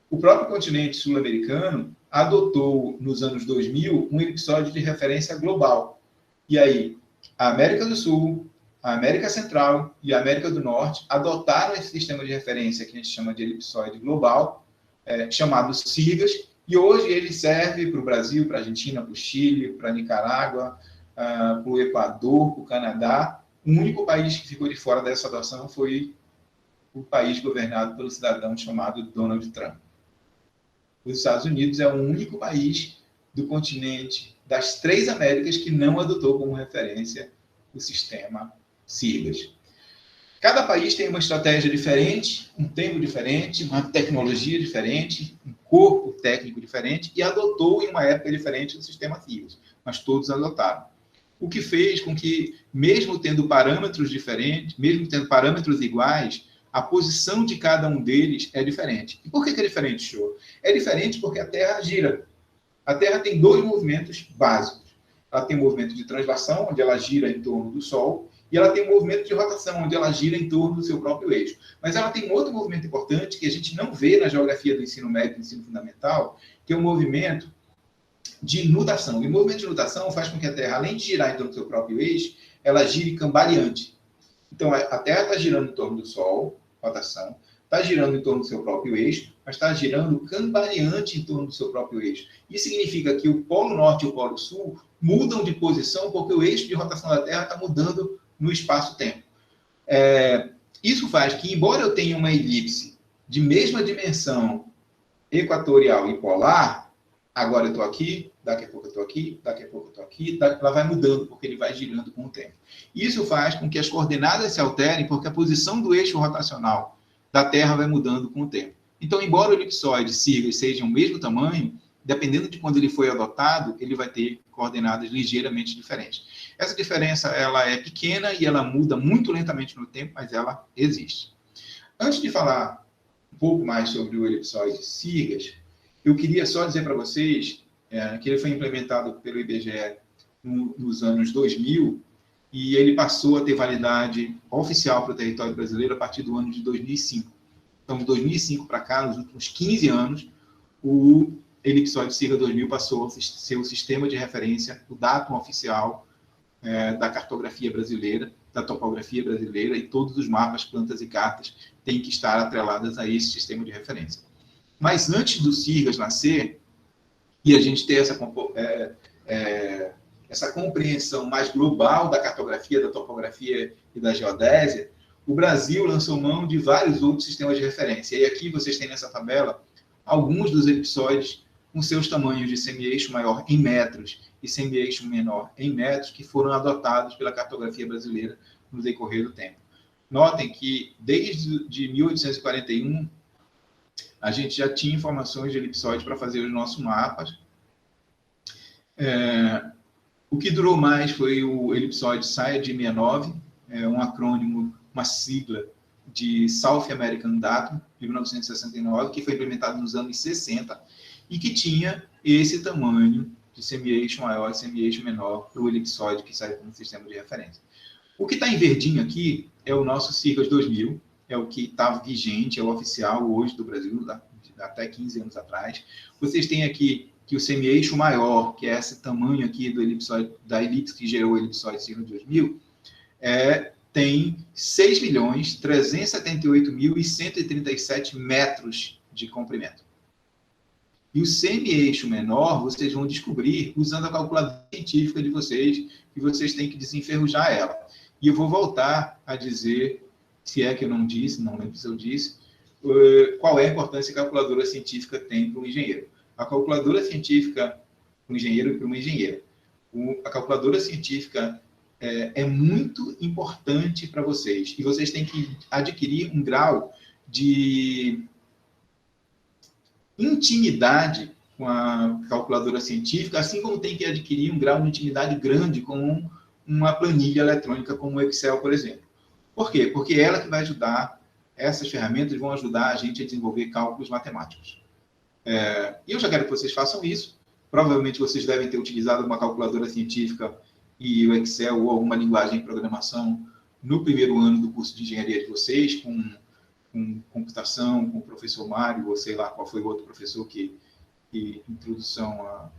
O próprio continente sul-americano adotou, nos anos 2000, um elipsoide de referência global. E aí, a América do Sul, a América Central e a América do Norte adotaram esse sistema de referência que a gente chama de elipsoide global, chamado SIGAS, e hoje ele serve para o Brasil, para a Argentina, para o Chile, para a Nicarágua, para o Equador, para o Canadá. O único país que ficou de fora dessa adoção foi o país governado pelo cidadão chamado Donald Trump. Os Estados Unidos é o único país do continente das 3 Américas que não adotou como referência o sistema SIGAS. Cada país tem uma estratégia diferente, um tempo diferente, uma tecnologia diferente, um corpo técnico diferente e adotou em uma época diferente o sistema SIGAS, mas todos adotaram. O que fez com que, mesmo tendo parâmetros diferentes, mesmo tendo parâmetros iguais, a posição de cada um deles é diferente. E por que é diferente, Show? É diferente porque a Terra gira. A Terra tem 2 movimentos básicos. Ela tem um movimento de translação, onde ela gira em torno do Sol, e ela tem um movimento de rotação, onde ela gira em torno do seu próprio eixo. Mas ela tem um outro movimento importante que a gente não vê na geografia do ensino médio e do ensino fundamental, que é o movimento de nutação. E o movimento de nutação faz com que a Terra, além de girar em torno do seu próprio eixo, ela gire cambaleante. Então, a Terra está girando em torno do Sol, rotação, está girando em torno do seu próprio eixo, mas está girando cambaleante em torno do seu próprio eixo. Isso significa que o Polo Norte e o Polo Sul mudam de posição porque o eixo de rotação da Terra está mudando no espaço-tempo. Isso faz que, embora eu tenha uma elipse de mesma dimensão equatorial e polar, agora eu estou aqui, daqui a pouco eu estou aqui, daqui a pouco eu estou aqui, ela vai mudando, porque ele vai girando com o tempo. Isso faz com que as coordenadas se alterem, porque a posição do eixo rotacional da Terra vai mudando com o tempo. Então, embora o elipsoide SIGAS seja o mesmo tamanho, dependendo de quando ele foi adotado, ele vai ter coordenadas ligeiramente diferentes. Essa diferença ela é pequena e ela muda muito lentamente no tempo, mas ela existe. Antes de falar um pouco mais sobre o elipsoide SIGAS, eu queria só dizer para vocês que ele foi implementado pelo IBGE nos anos 2000 e ele passou a ter validade oficial para o território brasileiro a partir do ano de 2005. Então, de 2005 para cá, nos últimos 15 anos, o elipsoide SIGAS 2000 passou a ser o sistema de referência, o datum oficial da cartografia brasileira, da topografia brasileira, e todos os mapas, plantas e cartas têm que estar atreladas a esse sistema de referência. Mas antes do SIGAS nascer, e a gente ter essa compreensão mais global da cartografia, da topografia e da geodésia, o Brasil lançou mão de vários outros sistemas de referência. E aqui vocês têm nessa tabela alguns dos elipsoides com seus tamanhos de semi-eixo maior em metros e semi-eixo menor em metros, que foram adotados pela cartografia brasileira no decorrer do tempo. Notem que, desde 1841, a gente já tinha informações de elipsoide para fazer os nossos mapas. O que durou mais foi o elipsoide SIAD 69, um acrônimo, uma sigla de South American Datum, de 1969, que foi implementado nos anos 60, e que tinha esse tamanho de semi-eixo maior e semi-eixo menor para o elipsoide que sai como sistema de referência. O que está em verdinho aqui é o nosso SIGAS 2000, é o que estava vigente, é o oficial hoje do Brasil, até 15 anos atrás. Vocês têm aqui que o semi-eixo maior, que é esse tamanho aqui do elipsoide, da elipse que gerou o elipsoide SIGAS 2000, tem 6.378.137 metros de comprimento. E o semi-eixo menor, vocês vão descobrir usando a calculadora científica de vocês, que vocês têm que desenferrujar ela. E eu vou voltar a dizer, se é que eu não disse, não lembro se eu disse, qual é a importância que a calculadora científica tem para o engenheiro. A calculadora científica para o engenheiro e para uma engenheira. A calculadora científica é muito importante para vocês. E vocês têm que adquirir um grau de intimidade com a calculadora científica, assim como tem que adquirir um grau de intimidade grande com uma planilha eletrônica como o Excel, por exemplo. Por quê? Porque ela que vai ajudar, essas ferramentas vão ajudar a gente a desenvolver cálculos matemáticos. E eu já quero que vocês façam isso. Provavelmente vocês devem ter utilizado uma calculadora científica e o Excel ou alguma linguagem de programação no primeiro ano do curso de engenharia de vocês, com computação, com o professor Mário, ou sei lá qual foi o outro professor que introdução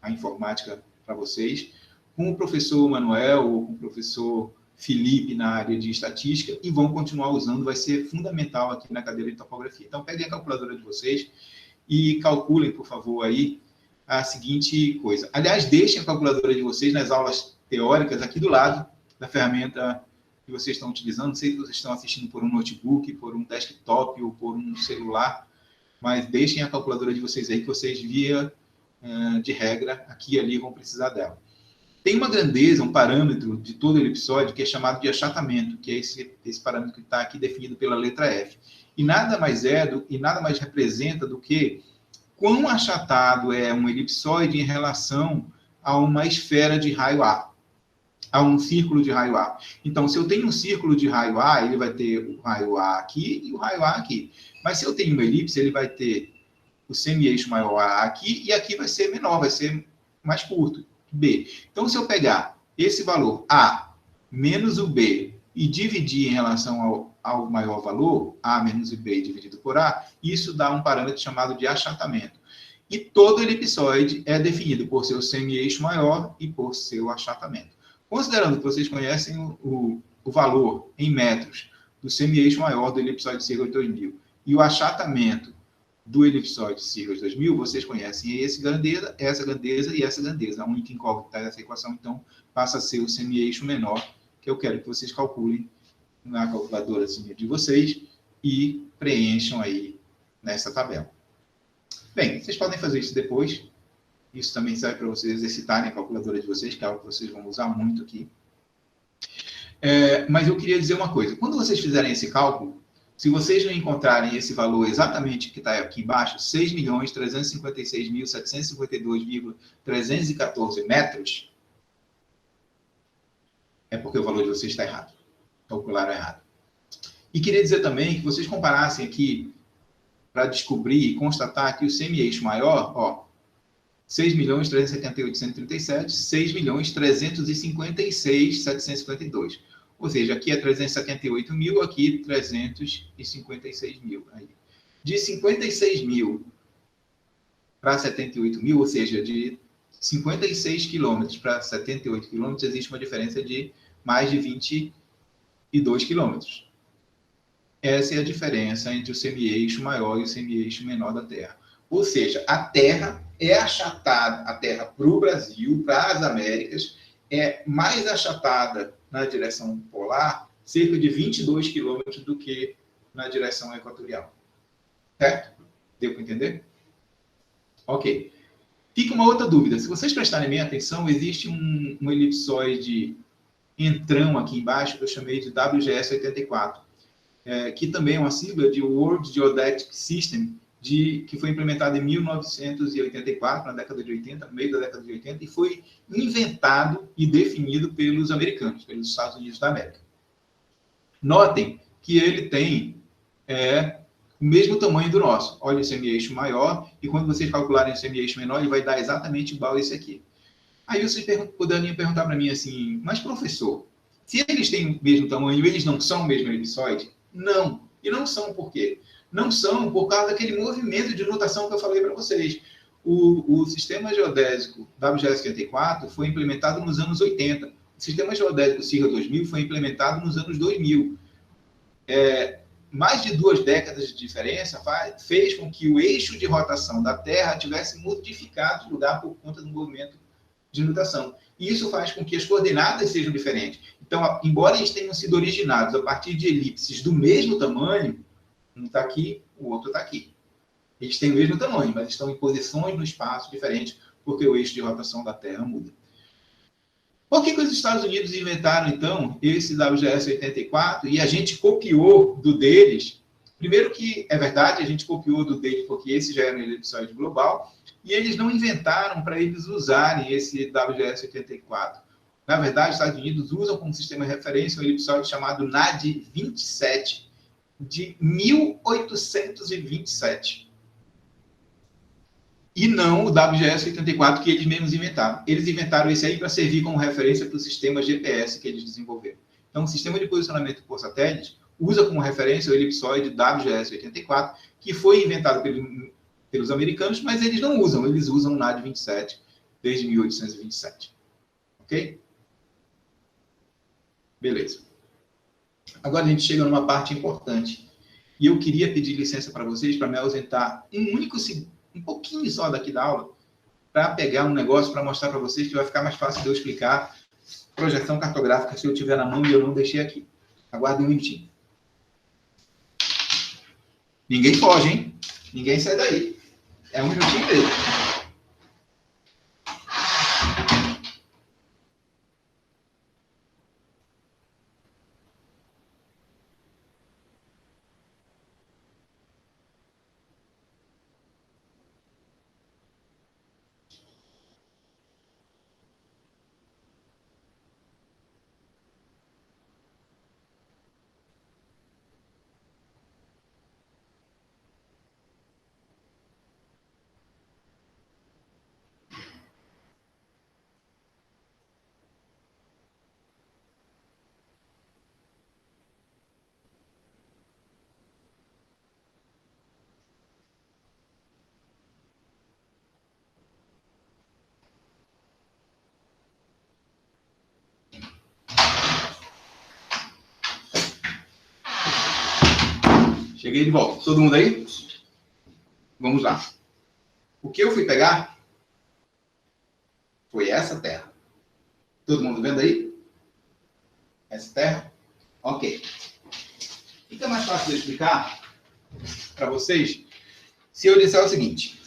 à informática para vocês, com o professor Manuel ou com o professor Felipe na área de estatística, e vão continuar usando, vai ser fundamental aqui na cadeira de topografia. Então, peguem a calculadora de vocês e calculem, por favor, aí a seguinte coisa. Aliás, deixem a calculadora de vocês nas aulas teóricas aqui do lado da ferramenta que vocês estão utilizando. Não sei se vocês estão assistindo por um notebook, por um desktop ou por um celular, mas deixem a calculadora de vocês aí, que vocês, via de regra, aqui e ali vão precisar dela. Tem uma grandeza, um parâmetro de todo o elipsóide que é chamado de achatamento, que é esse parâmetro que está aqui definido pela letra F. E nada mais e nada mais representa do que quão achatado é um elipsóide em relação a uma esfera de raio A, a um círculo de raio A. Então, se eu tenho um círculo de raio A, ele vai ter o raio A aqui e o raio A aqui. Mas se eu tenho uma elipse, ele vai ter o semi-eixo maior A aqui, e aqui vai ser menor, vai ser mais curto, B. Então, se eu pegar esse valor A menos o B e dividir em relação ao maior valor, A menos o B dividido por A, isso dá um parâmetro chamado de achatamento. E todo elipsóide é definido por seu semi-eixo maior e por seu achatamento. Considerando que vocês conhecem o valor em metros do semi-eixo maior do elipsóide Cirrus 2000 e o achatamento do elipsóide Cirrus 2000, vocês conhecem essa grandeza e essa grandeza. A única incógnita dessa equação, então, passa a ser o semi-eixo menor, que eu quero que vocês calculem na calculadora de vocês e preencham aí nessa tabela. Bem, vocês podem fazer isso depois. Isso também serve para vocês exercitarem a calculadora de vocês, que é algo que vocês vão usar muito aqui. Mas eu queria dizer uma coisa. Quando vocês fizerem esse cálculo, se vocês não encontrarem esse valor exatamente que está aqui embaixo, 6.356.752,314 metros, é porque o valor de vocês está errado. Calcularam errado. E queria dizer também que vocês comparassem aqui, para descobrir e constatar que o semi-eixo maior, ó, 6.378.137, 6.356.752. Ou seja, aqui é 378 mil, aqui 356 mil. Aí. De 56 mil para 78 mil, ou seja, de 56 quilômetros para 78 quilômetros, existe uma diferença de mais de 22 quilômetros. Essa é a diferença entre o semi-eixo maior e o semi-eixo menor da Terra. Ou seja, a Terra é achatada, a Terra para o Brasil, para as Américas, é mais achatada na direção polar, cerca de 22 quilômetros do que na direção equatorial. Certo? Deu para entender? Ok. Fica uma outra dúvida. Se vocês prestarem bem atenção, existe um elipsóide entrão aqui embaixo, que eu chamei de WGS-84, que também é uma sigla de World Geodetic System, que foi implementado em 1984, na década de 80, no meio da década de 80, e foi inventado e definido pelos americanos, pelos Estados Unidos da América. Notem que ele tem o mesmo tamanho do nosso. Olha o semi-eixo maior, e quando vocês calcularem o semi-eixo menor, ele vai dar exatamente igual a esse aqui. Aí vocês poderiam perguntar para mim assim, mas professor, se eles têm o mesmo tamanho, eles não são o mesmo elipsóide? Não. E não são por quê? Não são por causa daquele movimento de rotação que eu falei para vocês. O sistema geodésico WGS-84 foi implementado nos anos 80. O sistema geodésico Cirrus 2000 foi implementado nos anos 2000. mais de 2 décadas de diferença fez com que o eixo de rotação da Terra tivesse modificado de lugar por conta do movimento de nutação. E isso faz com que as coordenadas sejam diferentes. Então, embora eles tenham sido originados a partir de elipses do mesmo tamanho, um está aqui, o outro está aqui. Eles têm o mesmo tamanho, mas estão em posições no espaço diferentes, porque o eixo de rotação da Terra muda. Por que os Estados Unidos inventaram, então, esse WGS-84 e a gente copiou do deles? Primeiro que, é verdade, a gente copiou do deles porque esse já era um elipsoide global, e eles não inventaram para eles usarem esse WGS-84. Na verdade, os Estados Unidos usam como sistema de referência um elipsoide chamado NAD-27, de 1827. E não o WGS-84 que eles mesmos inventaram. Eles inventaram esse aí para servir como referência para o sistema GPS que eles desenvolveram. Então, o sistema de posicionamento por satélite usa como referência o elipsoide WGS-84, que foi inventado pelos americanos, mas eles não usam, eles usam o NAD-27 desde 1827. Ok? Beleza. Agora a gente chega numa parte importante. E eu queria pedir licença para vocês para me ausentar um pouquinho só daqui da aula, para pegar um negócio para mostrar para vocês que vai ficar mais fácil de eu explicar projeção cartográfica se eu tiver na mão e eu não deixei aqui. Aguardem um minutinho. Ninguém foge, hein? Ninguém sai daí. É um minutinho mesmo. Cheguei de volta. Todo mundo aí? Vamos lá. O que eu fui pegar foi essa terra. Todo mundo vendo aí? Essa terra? Ok. Fica mais fácil de explicar para vocês se eu disser o seguinte.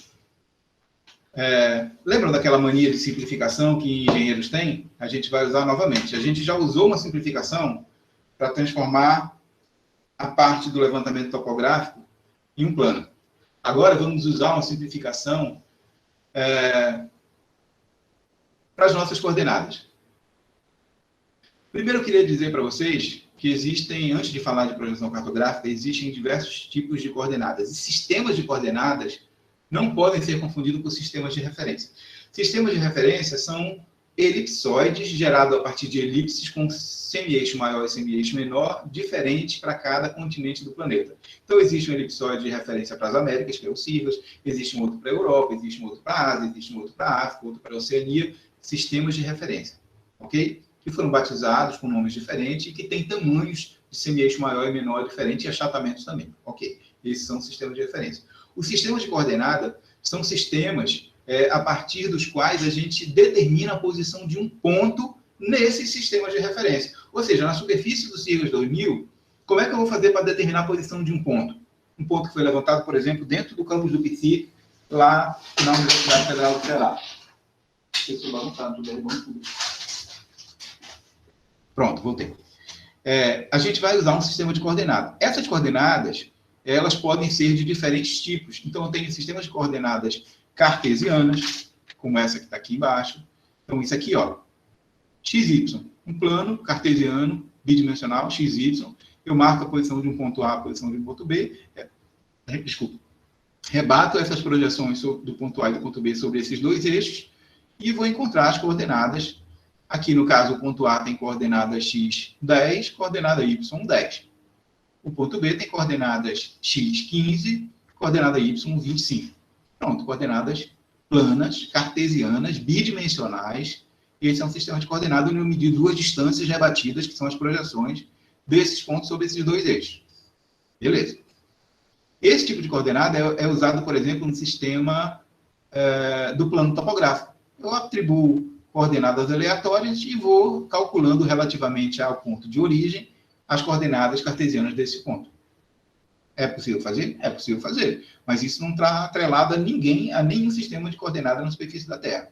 Lembram daquela mania de simplificação que engenheiros têm? A gente vai usar novamente. A gente já usou uma simplificação para transformar a parte do levantamento topográfico em um plano. Agora vamos usar uma simplificação para as nossas coordenadas. Primeiro eu queria dizer para vocês que existem, antes de falar de projeção cartográfica, existem diversos tipos de coordenadas. E sistemas de coordenadas não podem ser confundidos com sistemas de referência. Sistemas de referência são elipsoides gerados a partir de elipses com semi-eixo maior e semi-eixo menor, diferentes para cada continente do planeta. Então, existe um elipsoide de referência para as Américas, que é o Sirius, existe um outro para a Europa, existe um outro para a Ásia, existe um outro para a África, outro para a Oceania, sistemas de referência, ok? Que foram batizados com nomes diferentes e que têm tamanhos de semi-eixo maior e menor diferentes e achatamentos também, ok? Esses são sistemas de referência. Os sistemas de coordenada são sistemas a partir dos quais a gente determina a posição de um ponto nesses sistemas de referência. Ou seja, na superfície do Sirius 2000, como é que eu vou fazer para determinar a posição de um ponto? Um ponto que foi levantado, por exemplo, dentro do campus do PC, lá na Universidade Federal do Ceará. Pronto, voltei. A gente vai usar um sistema de coordenadas. Essas coordenadas, elas podem ser de diferentes tipos. Então, eu tenho sistemas de coordenadas cartesianas, como essa que está aqui embaixo. Então, isso aqui, ó, XY, um plano cartesiano, bidimensional, XY. Eu marco a posição de um ponto A, a posição de um ponto B. Rebato essas projeções do ponto A e do ponto B sobre esses dois eixos e vou encontrar as coordenadas. Aqui, no caso, o ponto A tem coordenada x 10, coordenada y 10. O ponto B tem coordenadas x 15, coordenada y 25. Pronto, coordenadas planas, cartesianas, bidimensionais. Esse é um sistema de coordenadas onde eu medi duas distâncias rebatidas, que são as projeções desses pontos sobre esses dois eixos. Beleza. Esse tipo de coordenada é usado, por exemplo, no sistema do plano topográfico. Eu atribuo coordenadas aleatórias e vou calculando relativamente ao ponto de origem as coordenadas cartesianas desse ponto. É possível fazer? É possível fazer. Mas isso não está atrelado a nenhum sistema de coordenadas na superfície da Terra.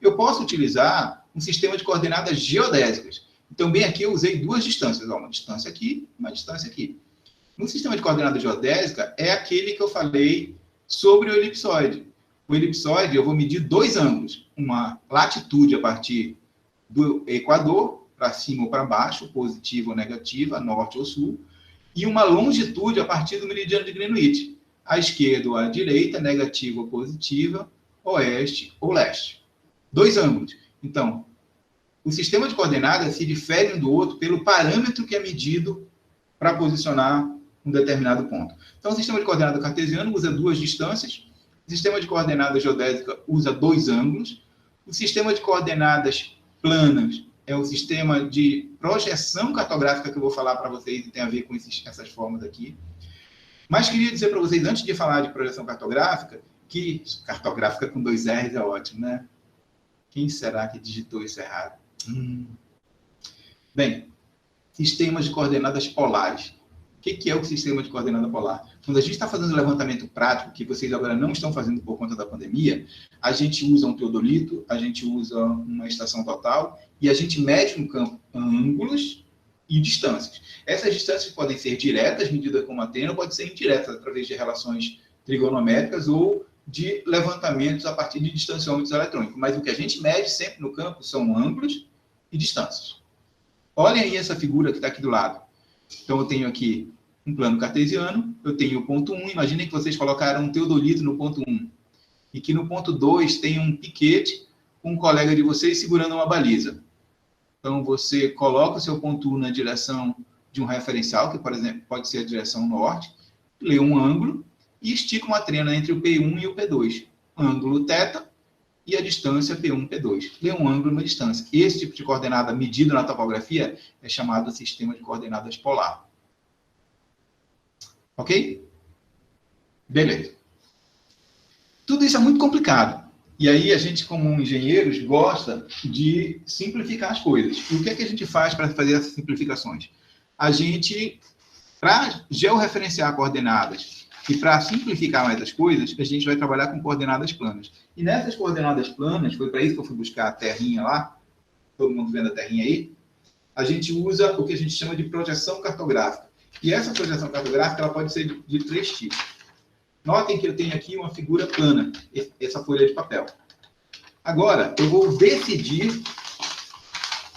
Eu posso utilizar um sistema de coordenadas geodésicas. Então, bem aqui eu usei duas distâncias. Uma distância aqui, uma distância aqui. No sistema de coordenada geodésica é aquele que eu falei sobre o elipsoide. O elipsoide eu vou medir dois ângulos. Uma latitude a partir do equador, para cima ou para baixo, positiva ou negativa, norte ou sul, e uma longitude a partir do meridiano de Greenwich, à esquerda ou à direita, negativa ou positiva, oeste ou leste. Dois ângulos. Então, o sistema de coordenadas se difere um do outro pelo parâmetro que é medido para posicionar um determinado ponto. Então, o sistema de coordenada cartesiano usa duas distâncias, o sistema de coordenadas geodésica usa dois ângulos, o sistema de coordenadas planas é o sistema de projeção cartográfica que eu vou falar para vocês e tem a ver com essas formas aqui. Mas queria dizer para vocês, antes de falar de projeção cartográfica, que cartográfica com dois R's é ótimo, né? Quem será que digitou isso errado? Bem, sistemas de coordenadas polares. O que é o sistema de coordenada polar? Quando a gente está fazendo levantamento prático, que vocês agora não estão fazendo por conta da pandemia, a gente usa um teodolito, a gente usa uma estação total e a gente mede no campo ângulos e distâncias. Essas distâncias podem ser diretas, medidas com uma antena, ou podem ser indiretas, através de relações trigonométricas ou de levantamentos a partir de distanciômetros eletrônicos. Mas o que a gente mede sempre no campo são ângulos e distâncias. Olhem aí essa figura que está aqui do lado. Então, eu tenho aqui um plano cartesiano, eu tenho o ponto 1, imaginem que vocês colocaram um teodolito no ponto 1, e que no ponto 2 tem um piquete com um colega de vocês segurando uma baliza. Então, você coloca o seu ponto 1 na direção de um referencial, que, por exemplo, pode ser a direção norte, lê um ângulo e estica uma trena entre o P1 e o P2. Ângulo θ e a distância P1, P2. Lê um ângulo e uma distância. Esse tipo de coordenada medido na topografia é chamado sistema de coordenadas polar. Ok? Beleza. Tudo isso é muito complicado. E aí a gente, como engenheiros, gosta de simplificar as coisas. E o que é que a gente faz para fazer essas simplificações? A gente, para georreferenciar coordenadas e para simplificar mais as coisas, a gente vai trabalhar com coordenadas planas. E nessas coordenadas planas, foi para isso que eu fui buscar a terrinha lá, todo mundo vendo a terrinha aí, a gente usa o que a gente chama de projeção cartográfica. E essa projeção cartográfica ela pode ser de três tipos. Notem que eu tenho aqui uma figura plana, essa folha de papel. Agora, eu vou decidir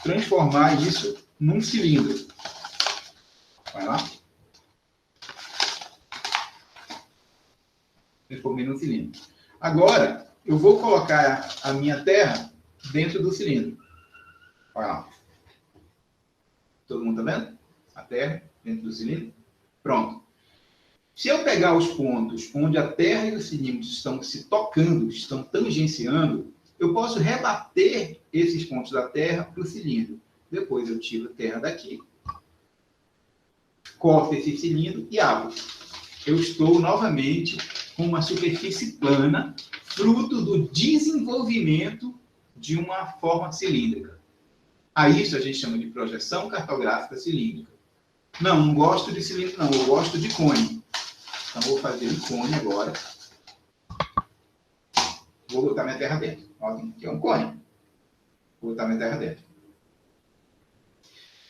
transformar isso num cilindro. Vai lá. Transformei num cilindro. Agora, eu vou colocar a minha terra dentro do cilindro. Vai lá. Todo mundo está vendo? A terra dentro do cilindro. Pronto. Se eu pegar os pontos onde a terra e o cilindro estão se tocando, estão tangenciando, eu posso rebater esses pontos da terra para o cilindro. Depois eu tiro a terra daqui, corto esse cilindro e abro. Eu estou novamente com uma superfície plana, fruto do desenvolvimento de uma forma cilíndrica. A isso a gente chama de projeção cartográfica cilíndrica. Não gosto de cilindro, não, eu gosto de cone. Então, vou fazer um cone agora. Vou botar minha terra dentro. Olha, aqui é um cone. Vou botar minha terra dentro.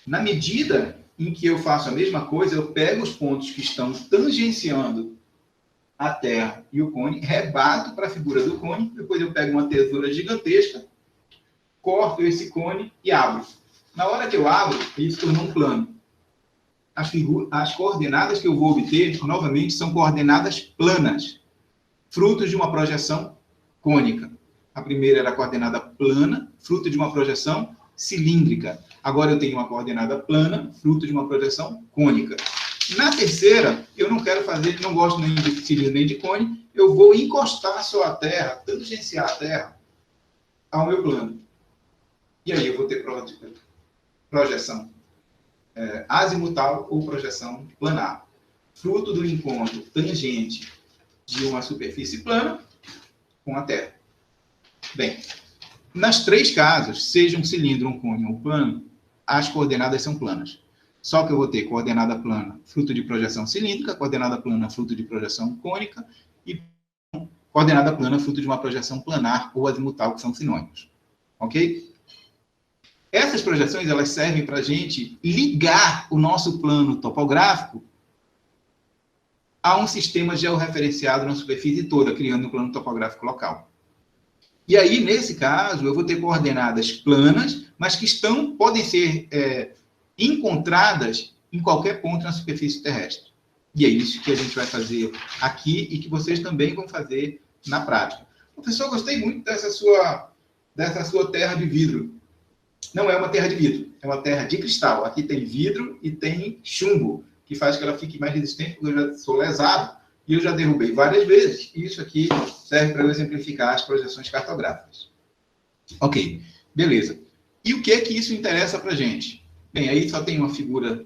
Na medida em que eu faço a mesma coisa, eu pego os pontos que estão tangenciando a terra e o cone, rebato para a figura do cone, depois eu pego uma tesoura gigantesca, corto esse cone e abro. Na hora que eu abro, ele se tornou um plano. As coordenadas que eu vou obter, novamente, são coordenadas planas, frutos de uma projeção cônica. A primeira era a coordenada plana, fruto de uma projeção cilíndrica. Agora eu tenho uma coordenada plana, fruto de uma projeção cônica. Na terceira, eu não quero fazer, não gosto nem de cilindro nem de cone, eu vou encostar só a terra, tangenciar a terra ao meu plano. E aí eu vou ter projeção azimutal ou projeção planar. fruto do encontro tangente de uma superfície plana com a Terra. Bem, nas três casos, seja um cilindro, um cone ou um plano, as coordenadas são planas. Só que eu vou ter coordenada plana, fruto de projeção cilíndrica, coordenada plana, fruto de projeção cônica, e coordenada plana, fruto de uma projeção planar ou azimutal, que são sinônimos. Ok? Essas projeções, elas servem para a gente ligar o nosso plano topográfico a um sistema georreferenciado na superfície toda, criando um plano topográfico local. E aí, nesse caso, eu vou ter coordenadas planas, mas que podem ser encontradas em qualquer ponto na superfície terrestre. E é isso que a gente vai fazer aqui e que vocês também vão fazer na prática. Professor, gostei muito dessa sua terra de vidro. Não é uma terra de vidro, é uma terra de cristal. Aqui tem vidro e tem chumbo, que faz que ela fique mais resistente, porque eu já sou lesado e eu já derrubei várias vezes. E isso aqui serve para eu exemplificar as projeções cartográficas. Ok, beleza. E o que é que isso interessa para a gente? Bem, aí só tem uma figura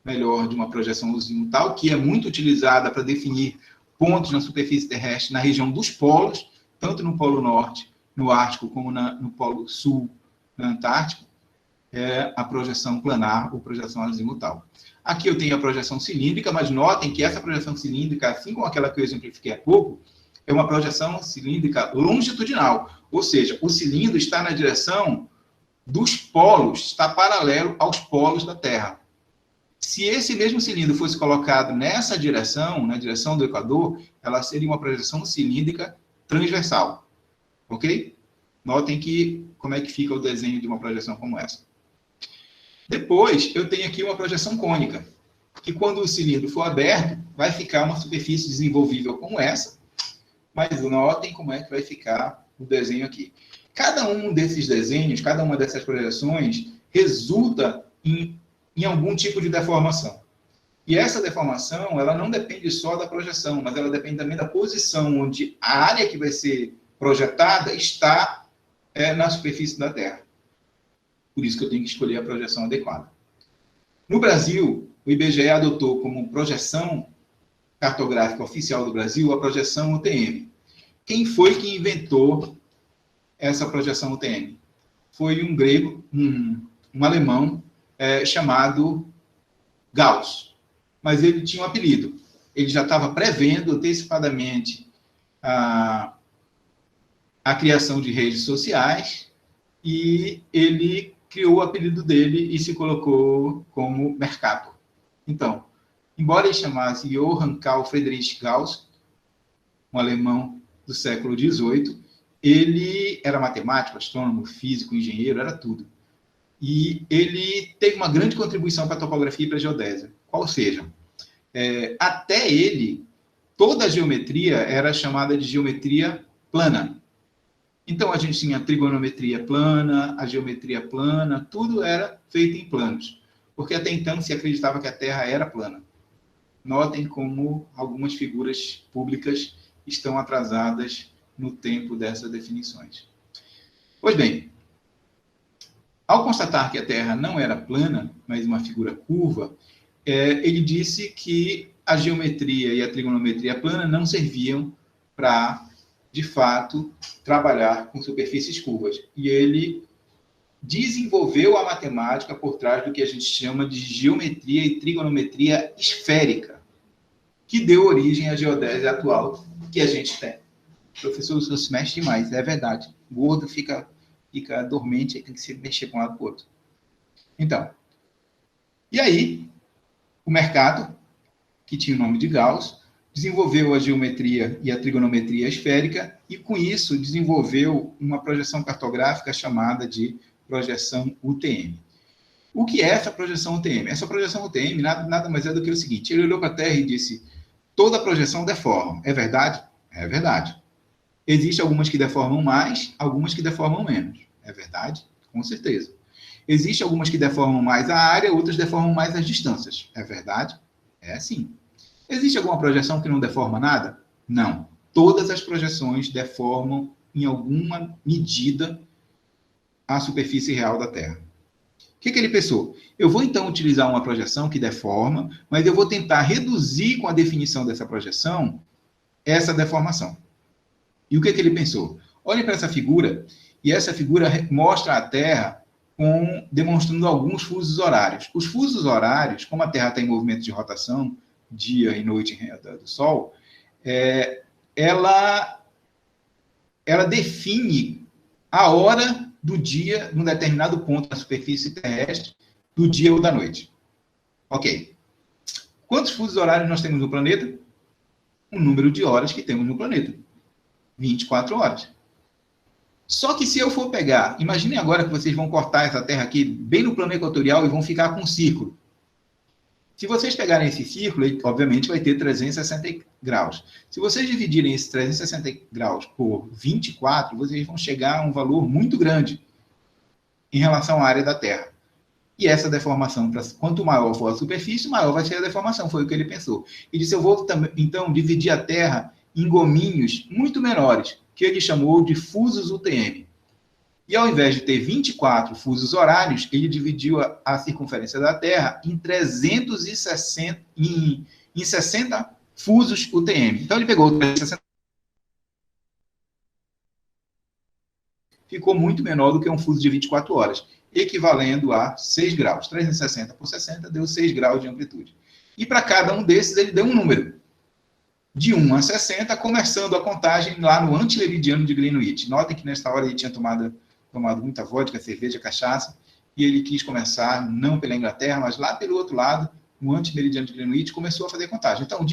melhor de uma projeção azimutal, que é muito utilizada para definir pontos na superfície terrestre na região dos polos, tanto no Polo Norte, no Ártico, como no Polo Sul, no Antártico, é a projeção planar ou projeção azimutal. Aqui eu tenho a projeção cilíndrica, mas notem que essa projeção cilíndrica, assim como aquela que eu exemplifiquei há pouco, é uma projeção cilíndrica longitudinal, ou seja, o cilindro está na direção dos polos, está paralelo aos polos da Terra. Se esse mesmo cilindro fosse colocado nessa direção, na direção do Equador, ela seria uma projeção cilíndrica transversal. Ok? Notem como é que fica o desenho de uma projeção como essa. Depois, eu tenho aqui uma projeção cônica, que quando o cilindro for aberto, vai ficar uma superfície desenvolvível como essa, mas notem como é que vai ficar o desenho aqui. Cada um desses desenhos, cada uma dessas projeções, resulta em algum tipo de deformação. E essa deformação, ela não depende só da projeção, mas ela depende também da posição onde a área que vai ser projetada está na superfície da Terra. Por isso que eu tenho que escolher a projeção adequada. No Brasil, o IBGE adotou como projeção cartográfica oficial do Brasil a projeção UTM. Quem foi que inventou essa projeção UTM? Foi um grego, um alemão, chamado Gauss. Mas ele tinha um apelido. Ele já estava prevendo antecipadamente a criação de redes sociais e ele criou o apelido dele e se colocou como Mercator. Então, embora ele chamasse Johann Carl Friedrich Gauss, um alemão do século XVIII, ele era matemático, astrônomo, físico, engenheiro, era tudo. E ele teve uma grande contribuição para a topografia e para a geodésia. Qual seja, até ele, toda a geometria era chamada de geometria plana. Então, a gente tinha a trigonometria plana, a geometria plana, tudo era feito em planos. Porque até então se acreditava que a Terra era plana. Notem como algumas figuras públicas estão atrasadas no tempo dessas definições. Pois bem, ao constatar que a Terra não era plana, mas uma figura curva, ele disse que a geometria e a trigonometria plana não serviam para, de fato, trabalhar com superfícies curvas. E ele desenvolveu a matemática por trás do que a gente chama de geometria e trigonometria esférica, que deu origem à geodésia atual que a gente tem. Professor, o senhor se mexe demais, é verdade. O gordo fica dormente, aí tem que se mexer com um lado para o outro. Então, e aí, o Mercator, que tinha o nome de Gauss, desenvolveu a geometria e a trigonometria esférica e, com isso, desenvolveu uma projeção cartográfica chamada de projeção UTM. O que é essa projeção UTM? Essa projeção UTM nada mais é do que o seguinte: ele olhou para a Terra e disse, toda projeção deforma. É verdade? É verdade. Existem algumas que deformam mais, algumas que deformam menos. É verdade? Com certeza. Existem algumas que deformam mais a área, outras deformam mais as distâncias. É verdade? É sim. Existe alguma projeção que não deforma nada? Não. Todas as projeções deformam, em alguma medida, a superfície real da Terra. O que ele pensou? Eu vou, então, utilizar uma projeção que deforma, mas eu vou tentar reduzir com a definição dessa projeção essa deformação. E o que ele pensou? Olhe para essa figura, e essa figura mostra a Terra demonstrando alguns fusos horários. Os fusos horários, como a Terra está em movimento de rotação, dia e noite em redor do Sol, ela define a hora do dia num determinado ponto na superfície terrestre, do dia ou da noite. Ok. Quantos fusos horários nós temos no planeta? O número de horas que temos no planeta. 24 horas. Só que se eu for pegar, imaginem agora que vocês vão cortar essa Terra aqui bem no plano equatorial e vão ficar com um círculo. Se vocês pegarem esse círculo, ele, obviamente, vai ter 360 graus. Se vocês dividirem esses 360 graus por 24, vocês vão chegar a um valor muito grande em relação à área da Terra. E essa deformação, quanto maior for a superfície, maior vai ser a deformação, foi o que ele pensou. E disse, eu vou, então, dividir a Terra em gominhos muito menores, que ele chamou de fusos UTM. E ao invés de ter 24 fusos horários, ele dividiu a circunferência da Terra em 360, em 60 fusos UTM. Então ele pegou 360. Ficou muito menor do que um fuso de 24 horas, equivalendo a 6 graus. 360 por 60 deu 6 graus de amplitude. E para cada um desses ele deu um número. De 1 a 60, começando a contagem lá no antimeridiano de Greenwich. Notem que nesta hora ele tinha tomado muita vodka, cerveja, cachaça, e ele quis começar, não pela Inglaterra, mas lá pelo outro lado, no antimeridiano de Greenwich, começou a fazer contagem. Então, o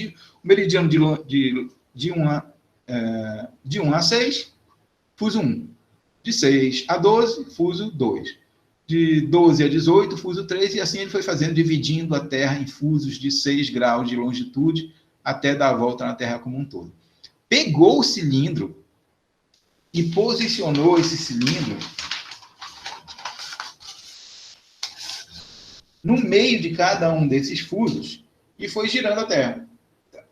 meridiano de 1 a 6, fuso 1. De 6 a 12, fuso 2. De 12 a 18, fuso 3, e assim ele foi fazendo, dividindo a Terra em fusos de 6 graus de longitude, até dar a volta na Terra como um todo. Pegou o cilindro e posicionou esse cilindro no meio de cada um desses fusos e foi girando a Terra.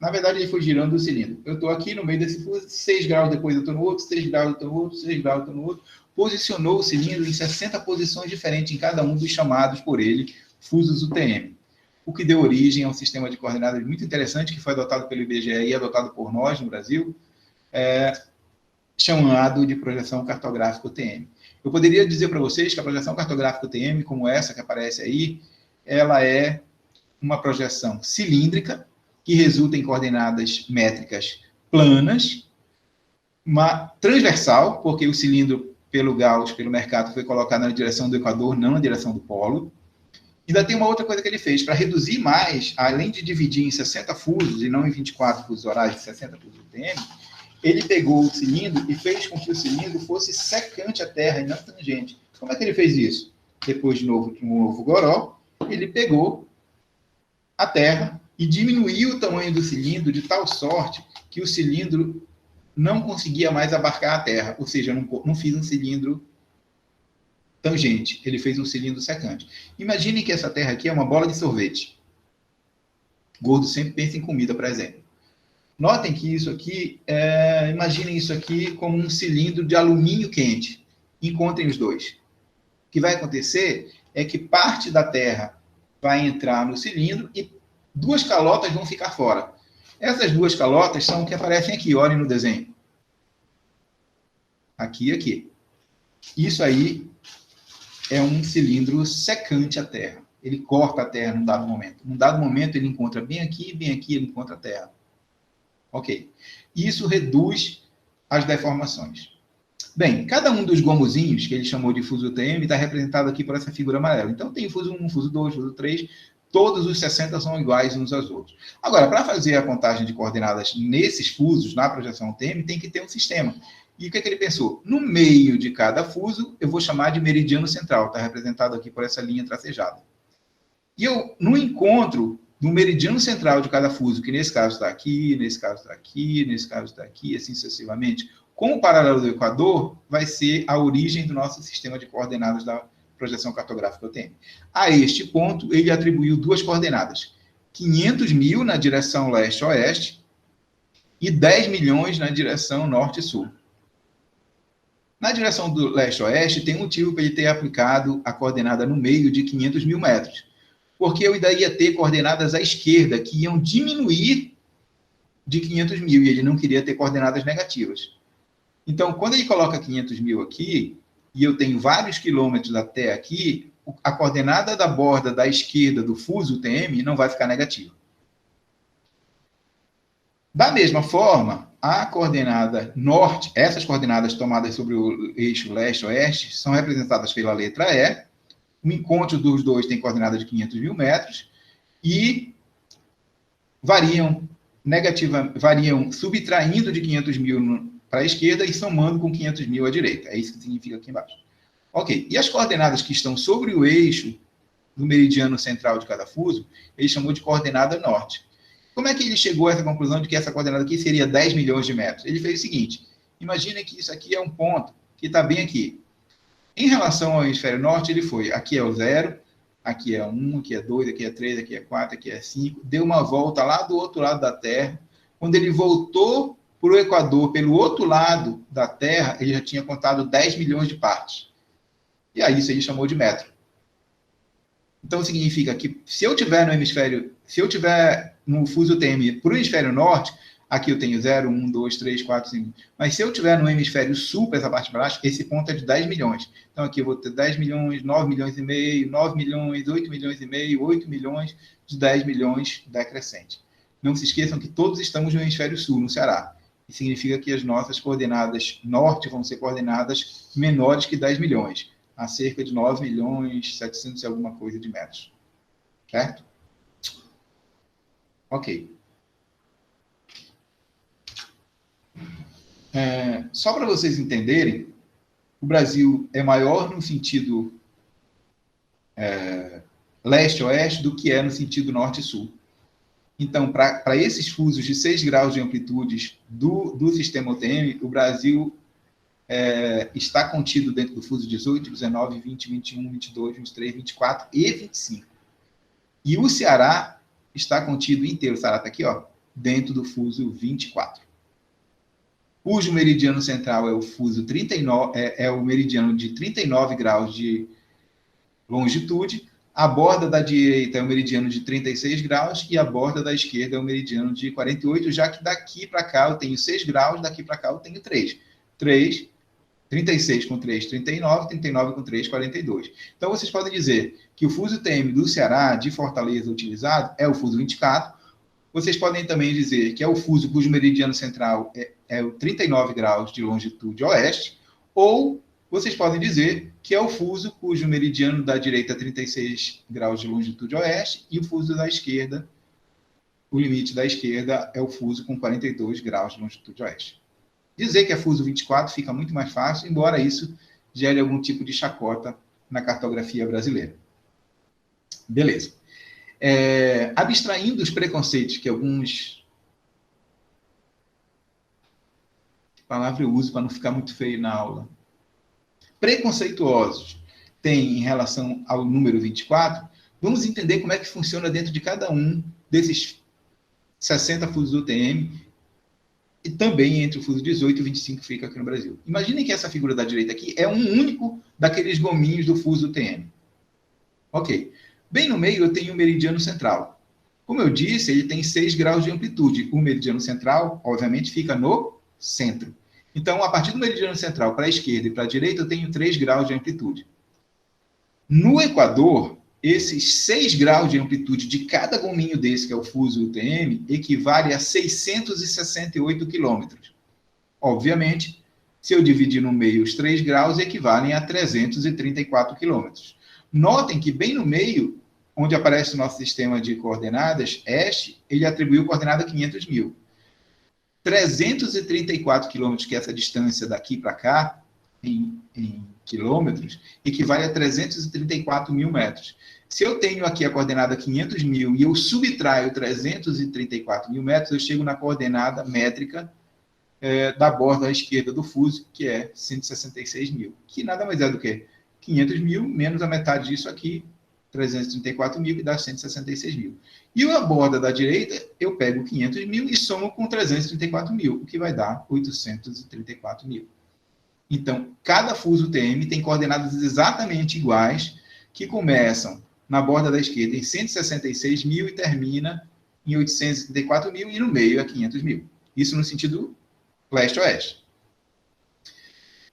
Na verdade, ele foi girando o cilindro. Eu estou aqui no meio desse fuso, 6 graus depois eu estou no outro, 6 graus eu estou no outro, 6 graus eu estou no outro. Posicionou o cilindro em 60 posições diferentes em cada um dos chamados por ele fusos UTM. O que deu origem a um sistema de coordenadas muito interessante, que foi adotado pelo IBGE e adotado por nós no Brasil, chamado de projeção cartográfica UTM. Eu poderia dizer para vocês que a projeção cartográfica UTM, como essa que aparece aí, ela é uma projeção cilíndrica, que resulta em coordenadas métricas planas, uma transversal, porque o cilindro, pelo Gauss, pelo Mercator, foi colocado na direção do Equador, não na direção do polo. Ainda tem uma outra coisa que ele fez, para reduzir mais, além de dividir em 60 fusos, e não em 24 fusos horários, 60 fusos UTM, ele pegou o cilindro e fez com que o cilindro fosse secante à Terra e não tangente. Como é que ele fez isso? Depois de novo, um novo goró, ele pegou a Terra e diminuiu o tamanho do cilindro de tal sorte que o cilindro não conseguia mais abarcar a Terra. Ou seja, não fiz um cilindro tangente, ele fez um cilindro secante. Imagine que essa Terra aqui é uma bola de sorvete. Gordo sempre pensa em comida, por exemplo. Notem que isso aqui, imaginem isso aqui como um cilindro de alumínio quente. Encontrem os dois. O que vai acontecer é que parte da Terra vai entrar no cilindro e 2 calotas vão ficar fora. Essas 2 calotas são o que aparecem aqui, olhem no desenho. Aqui e aqui. Isso aí é um cilindro secante à Terra. Ele corta a Terra num dado momento. Num dado momento ele encontra bem aqui ele encontra a Terra. Ok. Isso reduz as deformações. Bem, cada um dos gomozinhos, que ele chamou de fuso UTM, está representado aqui por essa figura amarela. Então, tem fuso 1, fuso 2, fuso 3, todos os 60 são iguais uns aos outros. Agora, para fazer a contagem de coordenadas nesses fusos, na projeção UTM, tem que ter um sistema. E o que ele pensou? No meio de cada fuso, eu vou chamar de meridiano central, está representado aqui por essa linha tracejada. E eu, no encontro do meridiano central de cada fuso, que nesse caso está aqui, nesse caso está aqui, nesse caso está aqui, assim sucessivamente, com o paralelo do Equador, vai ser a origem do nosso sistema de coordenadas da projeção cartográfica UTM. A este ponto, ele atribuiu 2 coordenadas, 500 mil na direção leste-oeste e 10 milhões na direção norte-sul. Na direção do leste-oeste, tem um motivo para ele ter aplicado a coordenada no meio de 500 mil metros. Porque eu ainda ia ter coordenadas à esquerda, que iam diminuir de 500 mil, e ele não queria ter coordenadas negativas. Então, quando ele coloca 500 mil aqui, e eu tenho vários quilômetros até aqui, a coordenada da borda da esquerda do fuso TM não vai ficar negativa. Da mesma forma, a coordenada norte, essas coordenadas tomadas sobre o eixo leste-oeste, são representadas pela letra E. O encontro dos dois tem coordenada de 500 mil metros e variam subtraindo de 500 mil para a esquerda e somando com 500 mil à direita. É isso que significa aqui embaixo. Ok. E as coordenadas que estão sobre o eixo do meridiano central de cada fuso, ele chamou de coordenada norte. Como é que ele chegou a essa conclusão de que essa coordenada aqui seria 10 milhões de metros? Ele fez o seguinte, imagine que isso aqui é um ponto que está bem aqui. Em relação ao hemisfério norte, ele foi, aqui é o 0, aqui é 1, aqui é 2, aqui é 3, aqui é 4, aqui é 5, deu uma volta lá do outro lado da Terra. Quando ele voltou para o Equador, pelo outro lado da Terra, ele já tinha contado 10 milhões de partes. E aí isso ele chamou de metro. Então significa que se eu tiver no fuso TM para o hemisfério norte, aqui eu tenho 0, 1, 2, 3, 4, 5. Mas se eu tiver no hemisfério sul, para essa parte de baixo, esse ponto é de 10 milhões. Então aqui eu vou ter 10 milhões, 9 milhões e meio, 9 milhões, 8 milhões e meio, 8 milhões de 10 milhões decrescente. Não se esqueçam que todos estamos no hemisfério sul, no Ceará. Isso significa que as nossas coordenadas norte vão ser coordenadas menores que 10 milhões, a cerca de 9 milhões, 700 e alguma coisa de metros. Certo? Ok. Só para vocês entenderem, o Brasil é maior no sentido leste-oeste do que é no sentido norte-sul. Então, para esses fusos de 6 graus de amplitudes do sistema OTM, o Brasil está contido dentro do fuso 18, 19, 20, 21, 22, 23, 24 e 25. E o Ceará está contido inteiro, o Ceará está aqui, ó, dentro do fuso 24. Cujo meridiano central é o fuso 39, é o meridiano de 39 graus de longitude, a borda da direita é o meridiano de 36 graus e a borda da esquerda é o meridiano de 48, já que daqui para cá eu tenho 6 graus, daqui para cá eu tenho 3. 36 com 3, 39, 39 com 3, 42. Então, vocês podem dizer que o fuso TM do Ceará, de Fortaleza, utilizado, é o fuso 24. Vocês podem também dizer que é o fuso cujo meridiano central é o 39 graus de longitude oeste, ou vocês podem dizer que é o fuso cujo meridiano da direita é 36 graus de longitude oeste e o fuso da esquerda, o limite da esquerda é o fuso com 42 graus de longitude oeste. Dizer que é fuso 24 fica muito mais fácil, embora isso gere algum tipo de chacota na cartografia brasileira. Beleza. Abstraindo os preconceitos que alguns... Que palavra eu uso para não ficar muito feio na aula? Preconceituosos tem em relação ao número 24, vamos entender como é que funciona dentro de cada um desses 60 fusos UTM, e também entre o fuso 18 e o 25 que fica aqui no Brasil. Imaginem que essa figura da direita aqui é um único daqueles gominhos do fuso UTM. Ok. Bem no meio eu tenho o meridiano central. Como eu disse, ele tem 6 graus de amplitude. O meridiano central, obviamente, fica no centro. Então, a partir do meridiano central para a esquerda e para a direita, eu tenho 3 graus de amplitude. No Equador, esses 6 graus de amplitude de cada gominho desse, que é o fuso UTM, equivale a 668 quilômetros. Obviamente, se eu dividir no meio os 3 graus, equivalem a 334 quilômetros. Notem que bem no meio, onde aparece o nosso sistema de coordenadas, este, ele atribuiu coordenada 500 mil. 334 quilômetros, que é essa distância daqui para cá, em quilômetros, equivale a 334 mil metros. Se eu tenho aqui a coordenada 500 mil e eu subtraio 334 mil metros, eu chego na coordenada métrica da borda à esquerda do fuso, que é 166 mil, que nada mais é do que 500 mil menos a metade disso aqui, 334 mil, que dá 166 mil. E a borda da direita, eu pego 500 mil e somo com 334 mil, o que vai dar 834 mil. Então, cada fuso TM tem coordenadas exatamente iguais, que começam na borda da esquerda em 166 mil e termina em 834 mil, e no meio é 500 mil. Isso no sentido leste-oeste.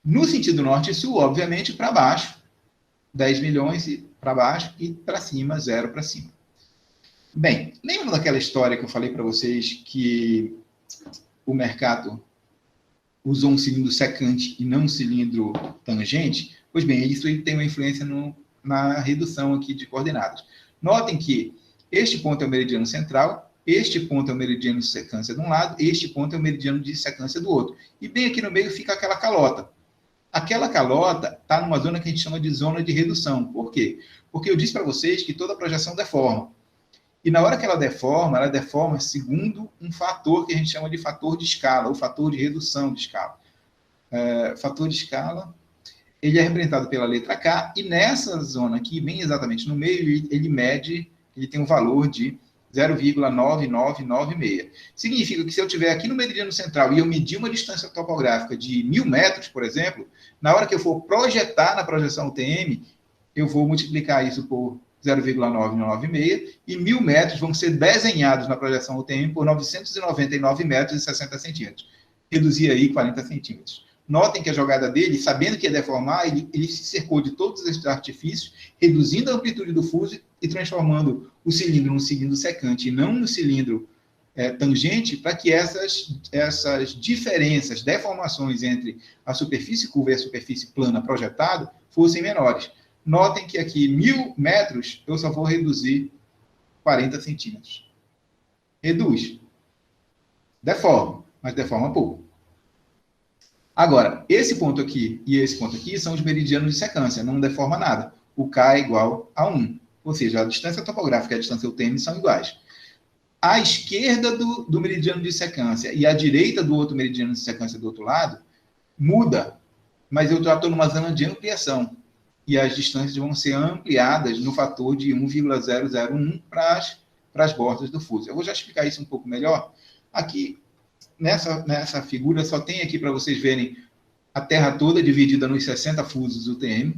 No sentido norte e sul, obviamente, para baixo, 10 milhões para baixo, e para cima, 0 para cima. Bem, lembra daquela história que eu falei para vocês que o Mercator usou um cilindro secante e não um cilindro tangente? Pois bem, isso tem uma influência na redução aqui de coordenadas. Notem que este ponto é o meridiano central, este ponto é o meridiano de secância de um lado, este ponto é o meridiano de secância do outro. E bem aqui no meio fica aquela calota. Aquela calota está numa zona que a gente chama de zona de redução. Por quê? Porque eu disse para vocês que toda projeção deforma. E na hora que ela deforma segundo um fator que a gente chama de fator de escala, ou fator de redução de escala. Fator de escala, ele é representado pela letra K, e nessa zona aqui, bem exatamente no meio, ele mede, ele tem um valor de 0,9996. Significa que se eu estiver aqui no meridiano central e eu medir uma distância topográfica de 1.000 metros, por exemplo, na hora que eu for projetar na projeção UTM, eu vou multiplicar isso por 0,996, e 1.000 metros vão ser desenhados na projeção UTM por 999 metros e 60 centímetros. Reduzir aí 40 centímetros. Notem que a jogada dele, sabendo que ia deformar, ele se cercou de todos esses artifícios, reduzindo a amplitude do fuso e transformando o cilindro num cilindro secante e não no cilindro tangente, para que essas diferenças, deformações entre a superfície curva e a superfície plana projetada fossem menores. Notem que aqui, 1.000 metros, eu só vou reduzir 40 centímetros. Reduz. Deforma, mas deforma pouco. Agora, esse ponto aqui e esse ponto aqui são os meridianos de secância, não deforma nada. O K é igual a 1. Ou seja, a distância topográfica e a distância UTM são iguais. A esquerda do meridiano de secância e a direita do outro meridiano de secância do outro lado muda, mas eu já estou numa zona de ampliação. E as distâncias vão ser ampliadas no fator de 1,001 para as bordas do fuso. Eu vou já explicar isso um pouco melhor. Aqui, nessa figura, só tem aqui para vocês verem a Terra toda dividida nos 60 fusos UTM,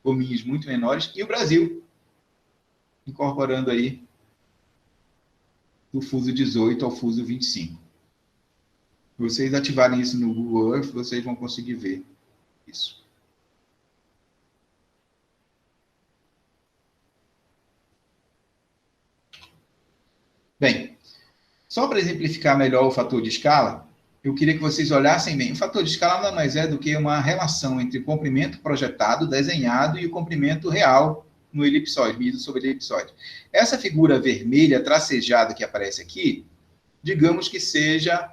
gominhos muito menores, e o Brasil, incorporando aí do fuso 18 ao fuso 25. Se vocês ativarem isso no Google Earth, vocês vão conseguir ver isso. Bem, só para exemplificar melhor o fator de escala, eu queria que vocês olhassem bem. O fator de escala nada mais é do que uma relação entre o comprimento projetado, desenhado, e o comprimento real no elipsoide, medido sobre o elipsoide. Essa figura vermelha tracejada que aparece aqui, digamos que seja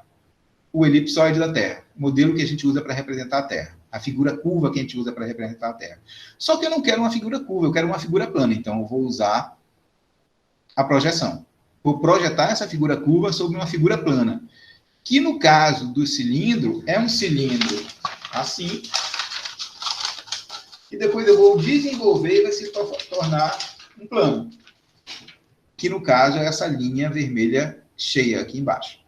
o elipsoide da Terra, o modelo que a gente usa para representar a Terra, a figura curva que a gente usa para representar a Terra. Só que eu não quero uma figura curva, eu quero uma figura plana, então eu vou usar a projeção. Vou projetar essa figura curva sobre uma figura plana, que no caso do cilindro, é um cilindro assim, e depois eu vou desenvolver e vai se tornar um plano, que no caso é essa linha vermelha cheia aqui embaixo.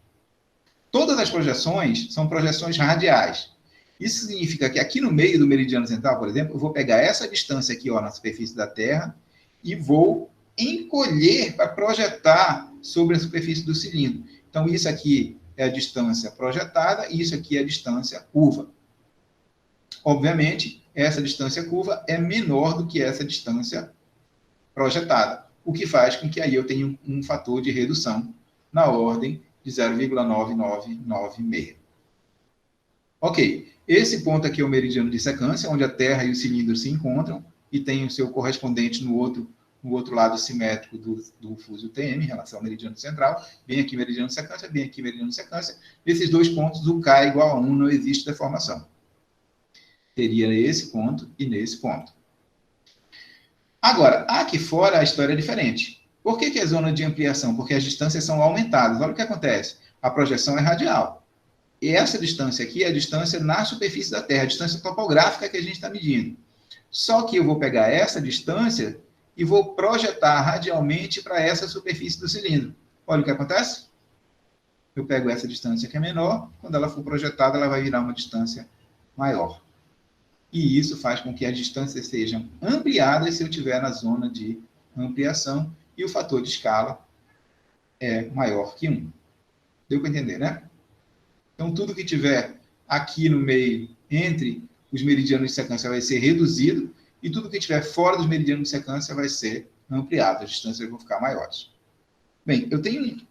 Todas as projeções são projeções radiais. Isso significa que aqui no meio do meridiano central, por exemplo, eu vou pegar essa distância aqui, ó, na superfície da Terra, e vou encolher para projetar sobre a superfície do cilindro. Então, isso aqui é a distância projetada e isso aqui é a distância curva. Obviamente, essa distância curva é menor do que essa distância projetada, o que faz com que aí eu tenha um fator de redução na ordem de 0,9996. Ok, esse ponto aqui é o meridiano de secância, onde a Terra e o cilindro se encontram e tem o seu correspondente no outro lado simétrico do fuso TM, em relação ao meridiano central. Bem aqui meridiano de secância, bem aqui meridiano de secância. Nesses dois pontos, o K é igual a 1, não existe deformação. Teria nesse ponto e nesse ponto. Agora, aqui fora a história é diferente. Por que é zona de ampliação? Porque as distâncias são aumentadas. Olha o que acontece. A projeção é radial. E essa distância aqui é a distância na superfície da Terra, a distância topográfica que a gente está medindo. Só que eu vou pegar essa distância e vou projetar radialmente para essa superfície do cilindro. Olha o que acontece. Eu pego essa distância que é menor, quando ela for projetada, ela vai virar uma distância maior. e isso faz com que as distâncias sejam ampliadas se eu estiver na zona de ampliação, e o fator de escala é maior que 1. Deu para entender, né? Então, tudo que tiver aqui no meio, entre os meridianos de secância, vai ser reduzido, e tudo que estiver fora dos meridianos de secância vai ser ampliado, as distâncias vão ficar maiores. Bem, eu tenho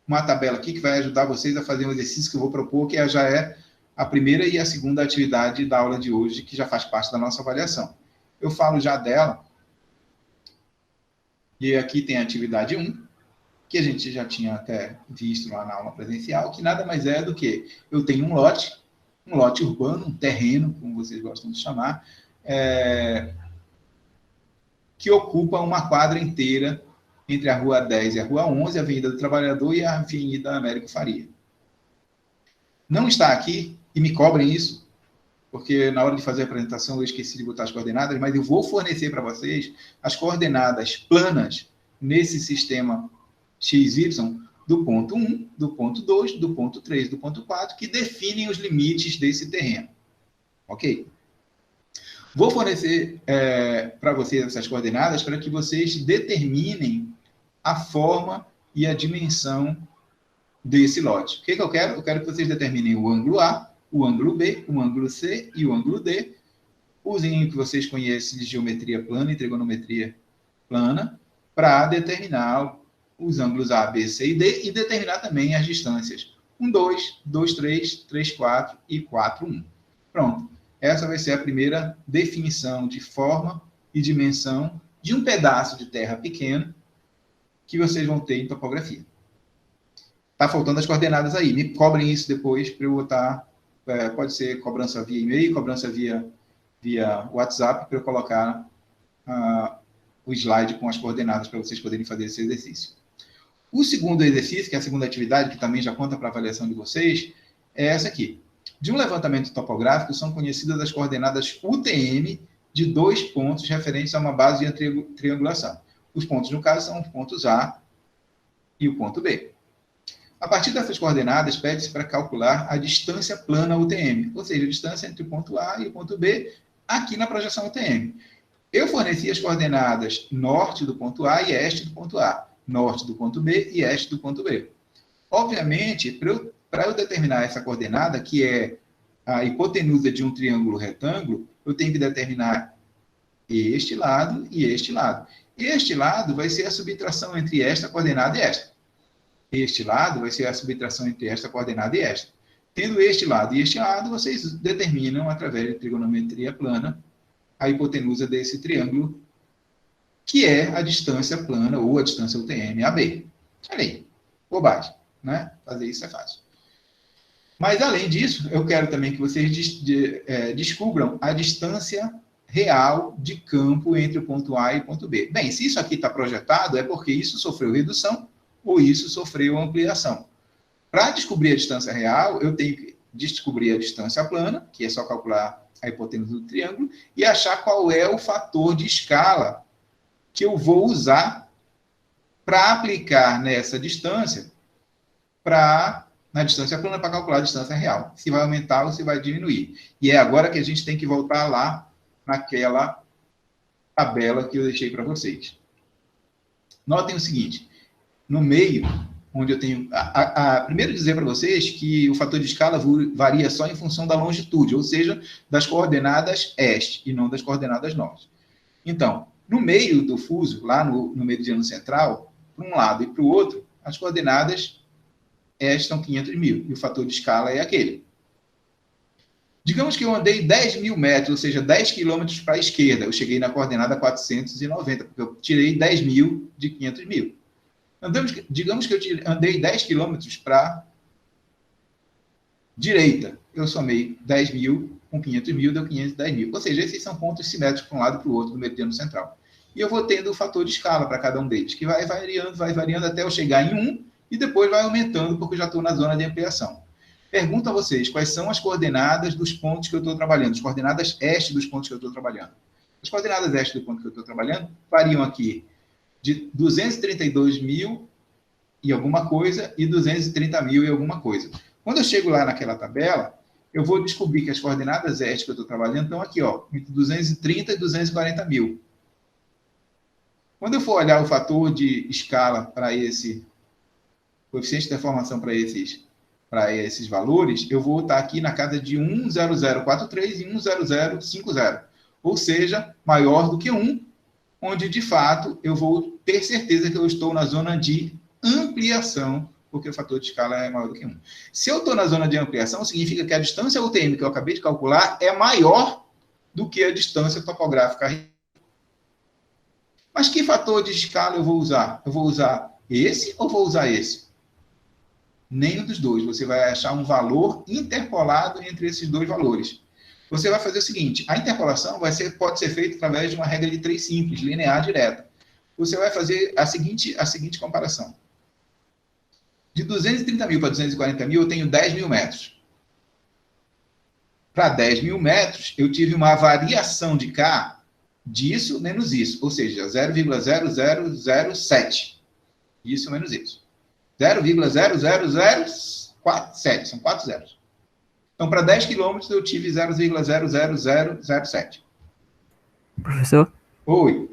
uma tabela aqui que vai ajudar vocês a fazer um exercício que eu vou propor, que já é a primeira e a segunda atividade da aula de hoje, que já faz parte da nossa avaliação. Eu falo já dela, e aqui tem a atividade 1, que a gente já tinha até visto lá na aula presencial, que nada mais é do que eu tenho um lote urbano, um terreno, como vocês gostam de chamar, que ocupa uma quadra inteira entre a Rua 10 e a Rua 11, a Avenida do Trabalhador e a Avenida Américo Faria. Não está aqui, e me cobrem isso, porque na hora de fazer a apresentação eu esqueci de botar as coordenadas, mas eu vou fornecer para vocês as coordenadas planas nesse sistema XY do ponto 1, do ponto 2, do ponto 3, do ponto 4, que definem os limites desse terreno. Ok? Vou fornecer para vocês essas coordenadas para que vocês determinem a forma e a dimensão desse lote. O que eu quero? Eu quero que vocês determinem o ângulo A, o ângulo B, o ângulo C e o ângulo D. Usem o que vocês conhecem de geometria plana e trigonometria plana para determinar os ângulos A, B, C e D e determinar também as distâncias 1, 2, 2, 3, 3, 4 e 4, 1. Pronto. Essa vai ser a primeira definição de forma e dimensão de um pedaço de terra pequeno que vocês vão ter em topografia. Está faltando as coordenadas aí. Me cobrem isso depois para eu botar. Pode ser cobrança via e-mail, cobrança via WhatsApp, para eu colocar o slide com as coordenadas para vocês poderem fazer esse exercício. O segundo exercício, que é a segunda atividade, que também já conta para a avaliação de vocês, é essa aqui. De um levantamento topográfico, são conhecidas as coordenadas UTM de 2 pontos referentes a uma base de triangulação. Os pontos, no caso, são os pontos A e o ponto B. A partir dessas coordenadas, pede-se para calcular a distância plana UTM, ou seja, a distância entre o ponto A e o ponto B, aqui na projeção UTM. Eu forneci as coordenadas norte do ponto A e este do ponto A, norte do ponto B e este do ponto B. Obviamente, para eu determinar essa coordenada, que é a hipotenusa de um triângulo retângulo, eu tenho que determinar este lado e este lado. Este lado vai ser a subtração entre esta coordenada e esta. Este lado vai ser a subtração entre esta coordenada e esta. Tendo este lado e este lado, vocês determinam, através de trigonometria plana, a hipotenusa desse triângulo, que é a distância plana, ou a distância UTM AB. Olha aí, bobagem, né? Fazer isso é fácil. Mas, além disso, eu quero também que vocês descubram a distância real de campo entre o ponto A e o ponto B. Bem, se isso aqui está projetado, é porque isso sofreu redução ou isso sofreu ampliação. Para descobrir a distância real, eu tenho que descobrir a distância plana, que é só calcular a hipotenusa do triângulo, e achar qual é o fator de escala que eu vou usar para aplicar nessa distância, na distância plana, para calcular a distância real. Se vai aumentar ou se vai diminuir. E é agora que a gente tem que voltar lá naquela tabela que eu deixei para vocês. Notem o seguinte, no meio, onde eu tenho... primeiro dizer para vocês que o fator de escala varia só em função da longitude, ou seja, das coordenadas este e não das coordenadas norte. Então, no meio do fuso, lá no meridiano central, para um lado e para o outro, as coordenadas estão 500.000, e o fator de escala é aquele. Digamos que eu andei 10.000 metros, ou seja, 10 quilômetros para a esquerda. Eu cheguei na coordenada 490, porque eu tirei 10.000 de 500.000. Digamos que eu andei 10 quilômetros para a direita. Eu somei 10.000 com 500.000, deu 510.000. Ou seja, esses são pontos simétricos para um lado e para o outro do meridiano central. E eu vou tendo o fator de escala para cada um deles, que vai variando até eu chegar em 1, e depois vai aumentando, porque eu já estou na zona de ampliação. Pergunto a vocês, quais são as coordenadas dos pontos que eu estou trabalhando, as coordenadas este dos pontos que eu estou trabalhando. As coordenadas este do ponto que eu estou trabalhando variam aqui de 232.000 e alguma coisa e 230.000 e alguma coisa. Quando eu chego lá naquela tabela, eu vou descobrir que as coordenadas S que eu estou trabalhando estão aqui, ó, entre 230 e 240 mil. Quando eu for olhar o fator de escala para esse, coeficiente de deformação para esses valores, eu vou estar aqui na casa de 1,0043 e 1,0050. Ou seja, maior do que 1, onde, de fato, eu vou ter certeza que eu estou na zona de ampliação, porque o fator de escala é maior do que 1. Se eu estou na zona de ampliação, significa que a distância UTM que eu acabei de calcular é maior do que a distância topográfica. Mas que fator de escala eu vou usar? Eu vou usar esse ou vou usar esse? Nenhum dos dois. Você vai achar um valor interpolado entre esses dois valores. Você vai fazer o seguinte, a interpolação pode ser feita através de uma regra de 3 simples, linear direta. Você vai fazer a seguinte comparação. De 230 mil para 240 mil, eu tenho 10 mil metros. Para 10 mil metros, eu tive uma variação de K disso menos isso, ou seja, 0,0007. Isso menos isso. 0,00047, são 4 zeros. Então, para 10 quilômetros, eu tive 0,00007. Professor? Oi.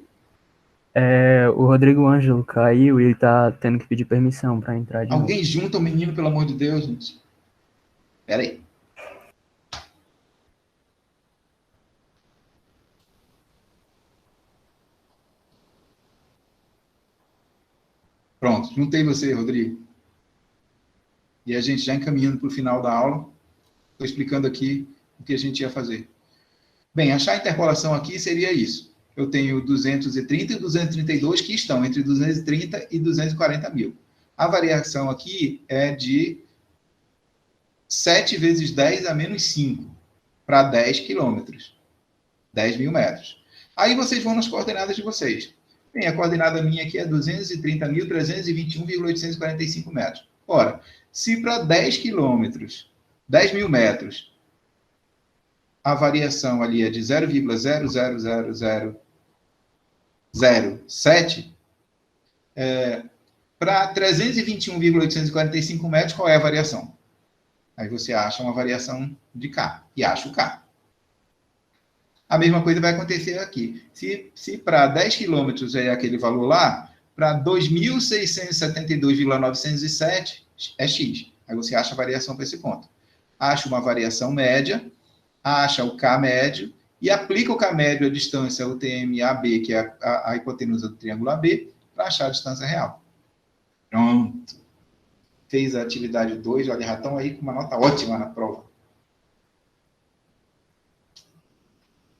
O Rodrigo Ângelo caiu e ele tá tendo que pedir permissão para entrar de Alguém novo. junta o menino, pelo amor de Deus, gente. Espera aí. Pronto, juntei você, Rodrigo. E a gente já encaminhando para o final da aula. Estou explicando aqui o que a gente ia fazer. Bem, achar a interpolação aqui seria isso. Eu tenho 230 e 232 que estão entre 230 e 240 mil. A variação aqui é de 7 vezes 10 a menos 5 para 10 quilômetros. 10 mil metros. Aí vocês vão nas coordenadas de vocês. Bem, a coordenada minha aqui é 230.321,845 metros. Ora, se para 10 quilômetros, 10 mil metros, a variação ali é de 0,00007, para 321,845 metros, qual é a variação? Aí você acha uma variação de K, e acha o K. A mesma coisa vai acontecer aqui. Se para 10 quilômetros é aquele valor lá, para 2.672,907 é X. Aí você acha a variação para esse ponto. Acha uma variação média, acha o K médio e aplica o K médio à distância UTM-AB, que é a hipotenusa do triângulo AB, para achar a distância real. Pronto. Fez a atividade 2, olha, já estão aí com uma nota ótima na prova.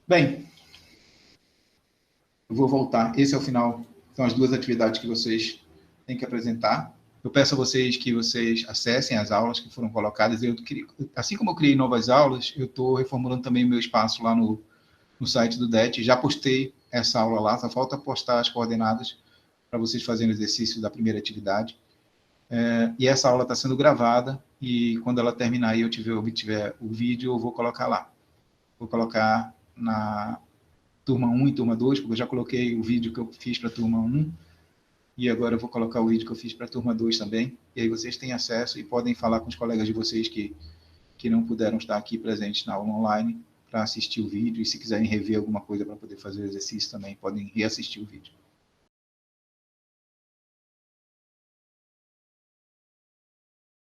Bem, eu vou voltar. Esse é o final. São as 2 atividades que vocês têm que apresentar. Eu peço a vocês que vocês acessem as aulas que foram colocadas. Assim como eu criei novas aulas, eu estou reformulando também o meu espaço lá no site do DET. Já postei essa aula lá, só falta postar as coordenadas para vocês fazerem o exercício da primeira atividade. E essa aula está sendo gravada e quando ela terminar e eu obtiver o vídeo, eu vou colocar lá. Vou colocar na turma 1 e turma 2, porque eu já coloquei o vídeo que eu fiz para a turma 1, e agora eu vou colocar o vídeo que eu fiz para a turma 2 também, e aí vocês têm acesso e podem falar com os colegas de vocês que não puderam estar aqui presentes na aula online para assistir o vídeo, e se quiserem rever alguma coisa para poder fazer o exercício também, podem reassistir o vídeo.